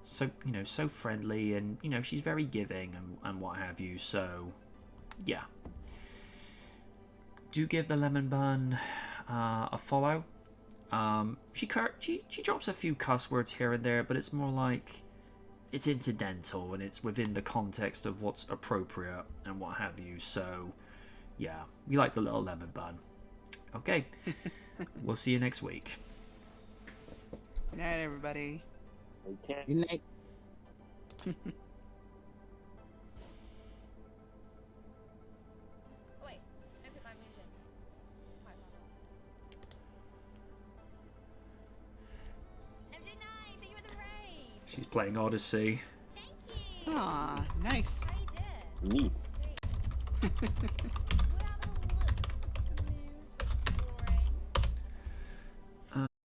so so friendly, and she's very giving and what have you. So yeah, do give the lemon bun a follow. She drops a few cuss words here and there, but it's more like it's incidental and it's within the context of what's appropriate and what have you. So yeah, we like the little lemon bun. Okay, we'll see you next week. Good night, everybody. Okay. Good night. Wait, I put my music. MJ9, thank you for the raid. She's playing Odyssey. Thank you. Aw, nice. How you doing? Neat. Great.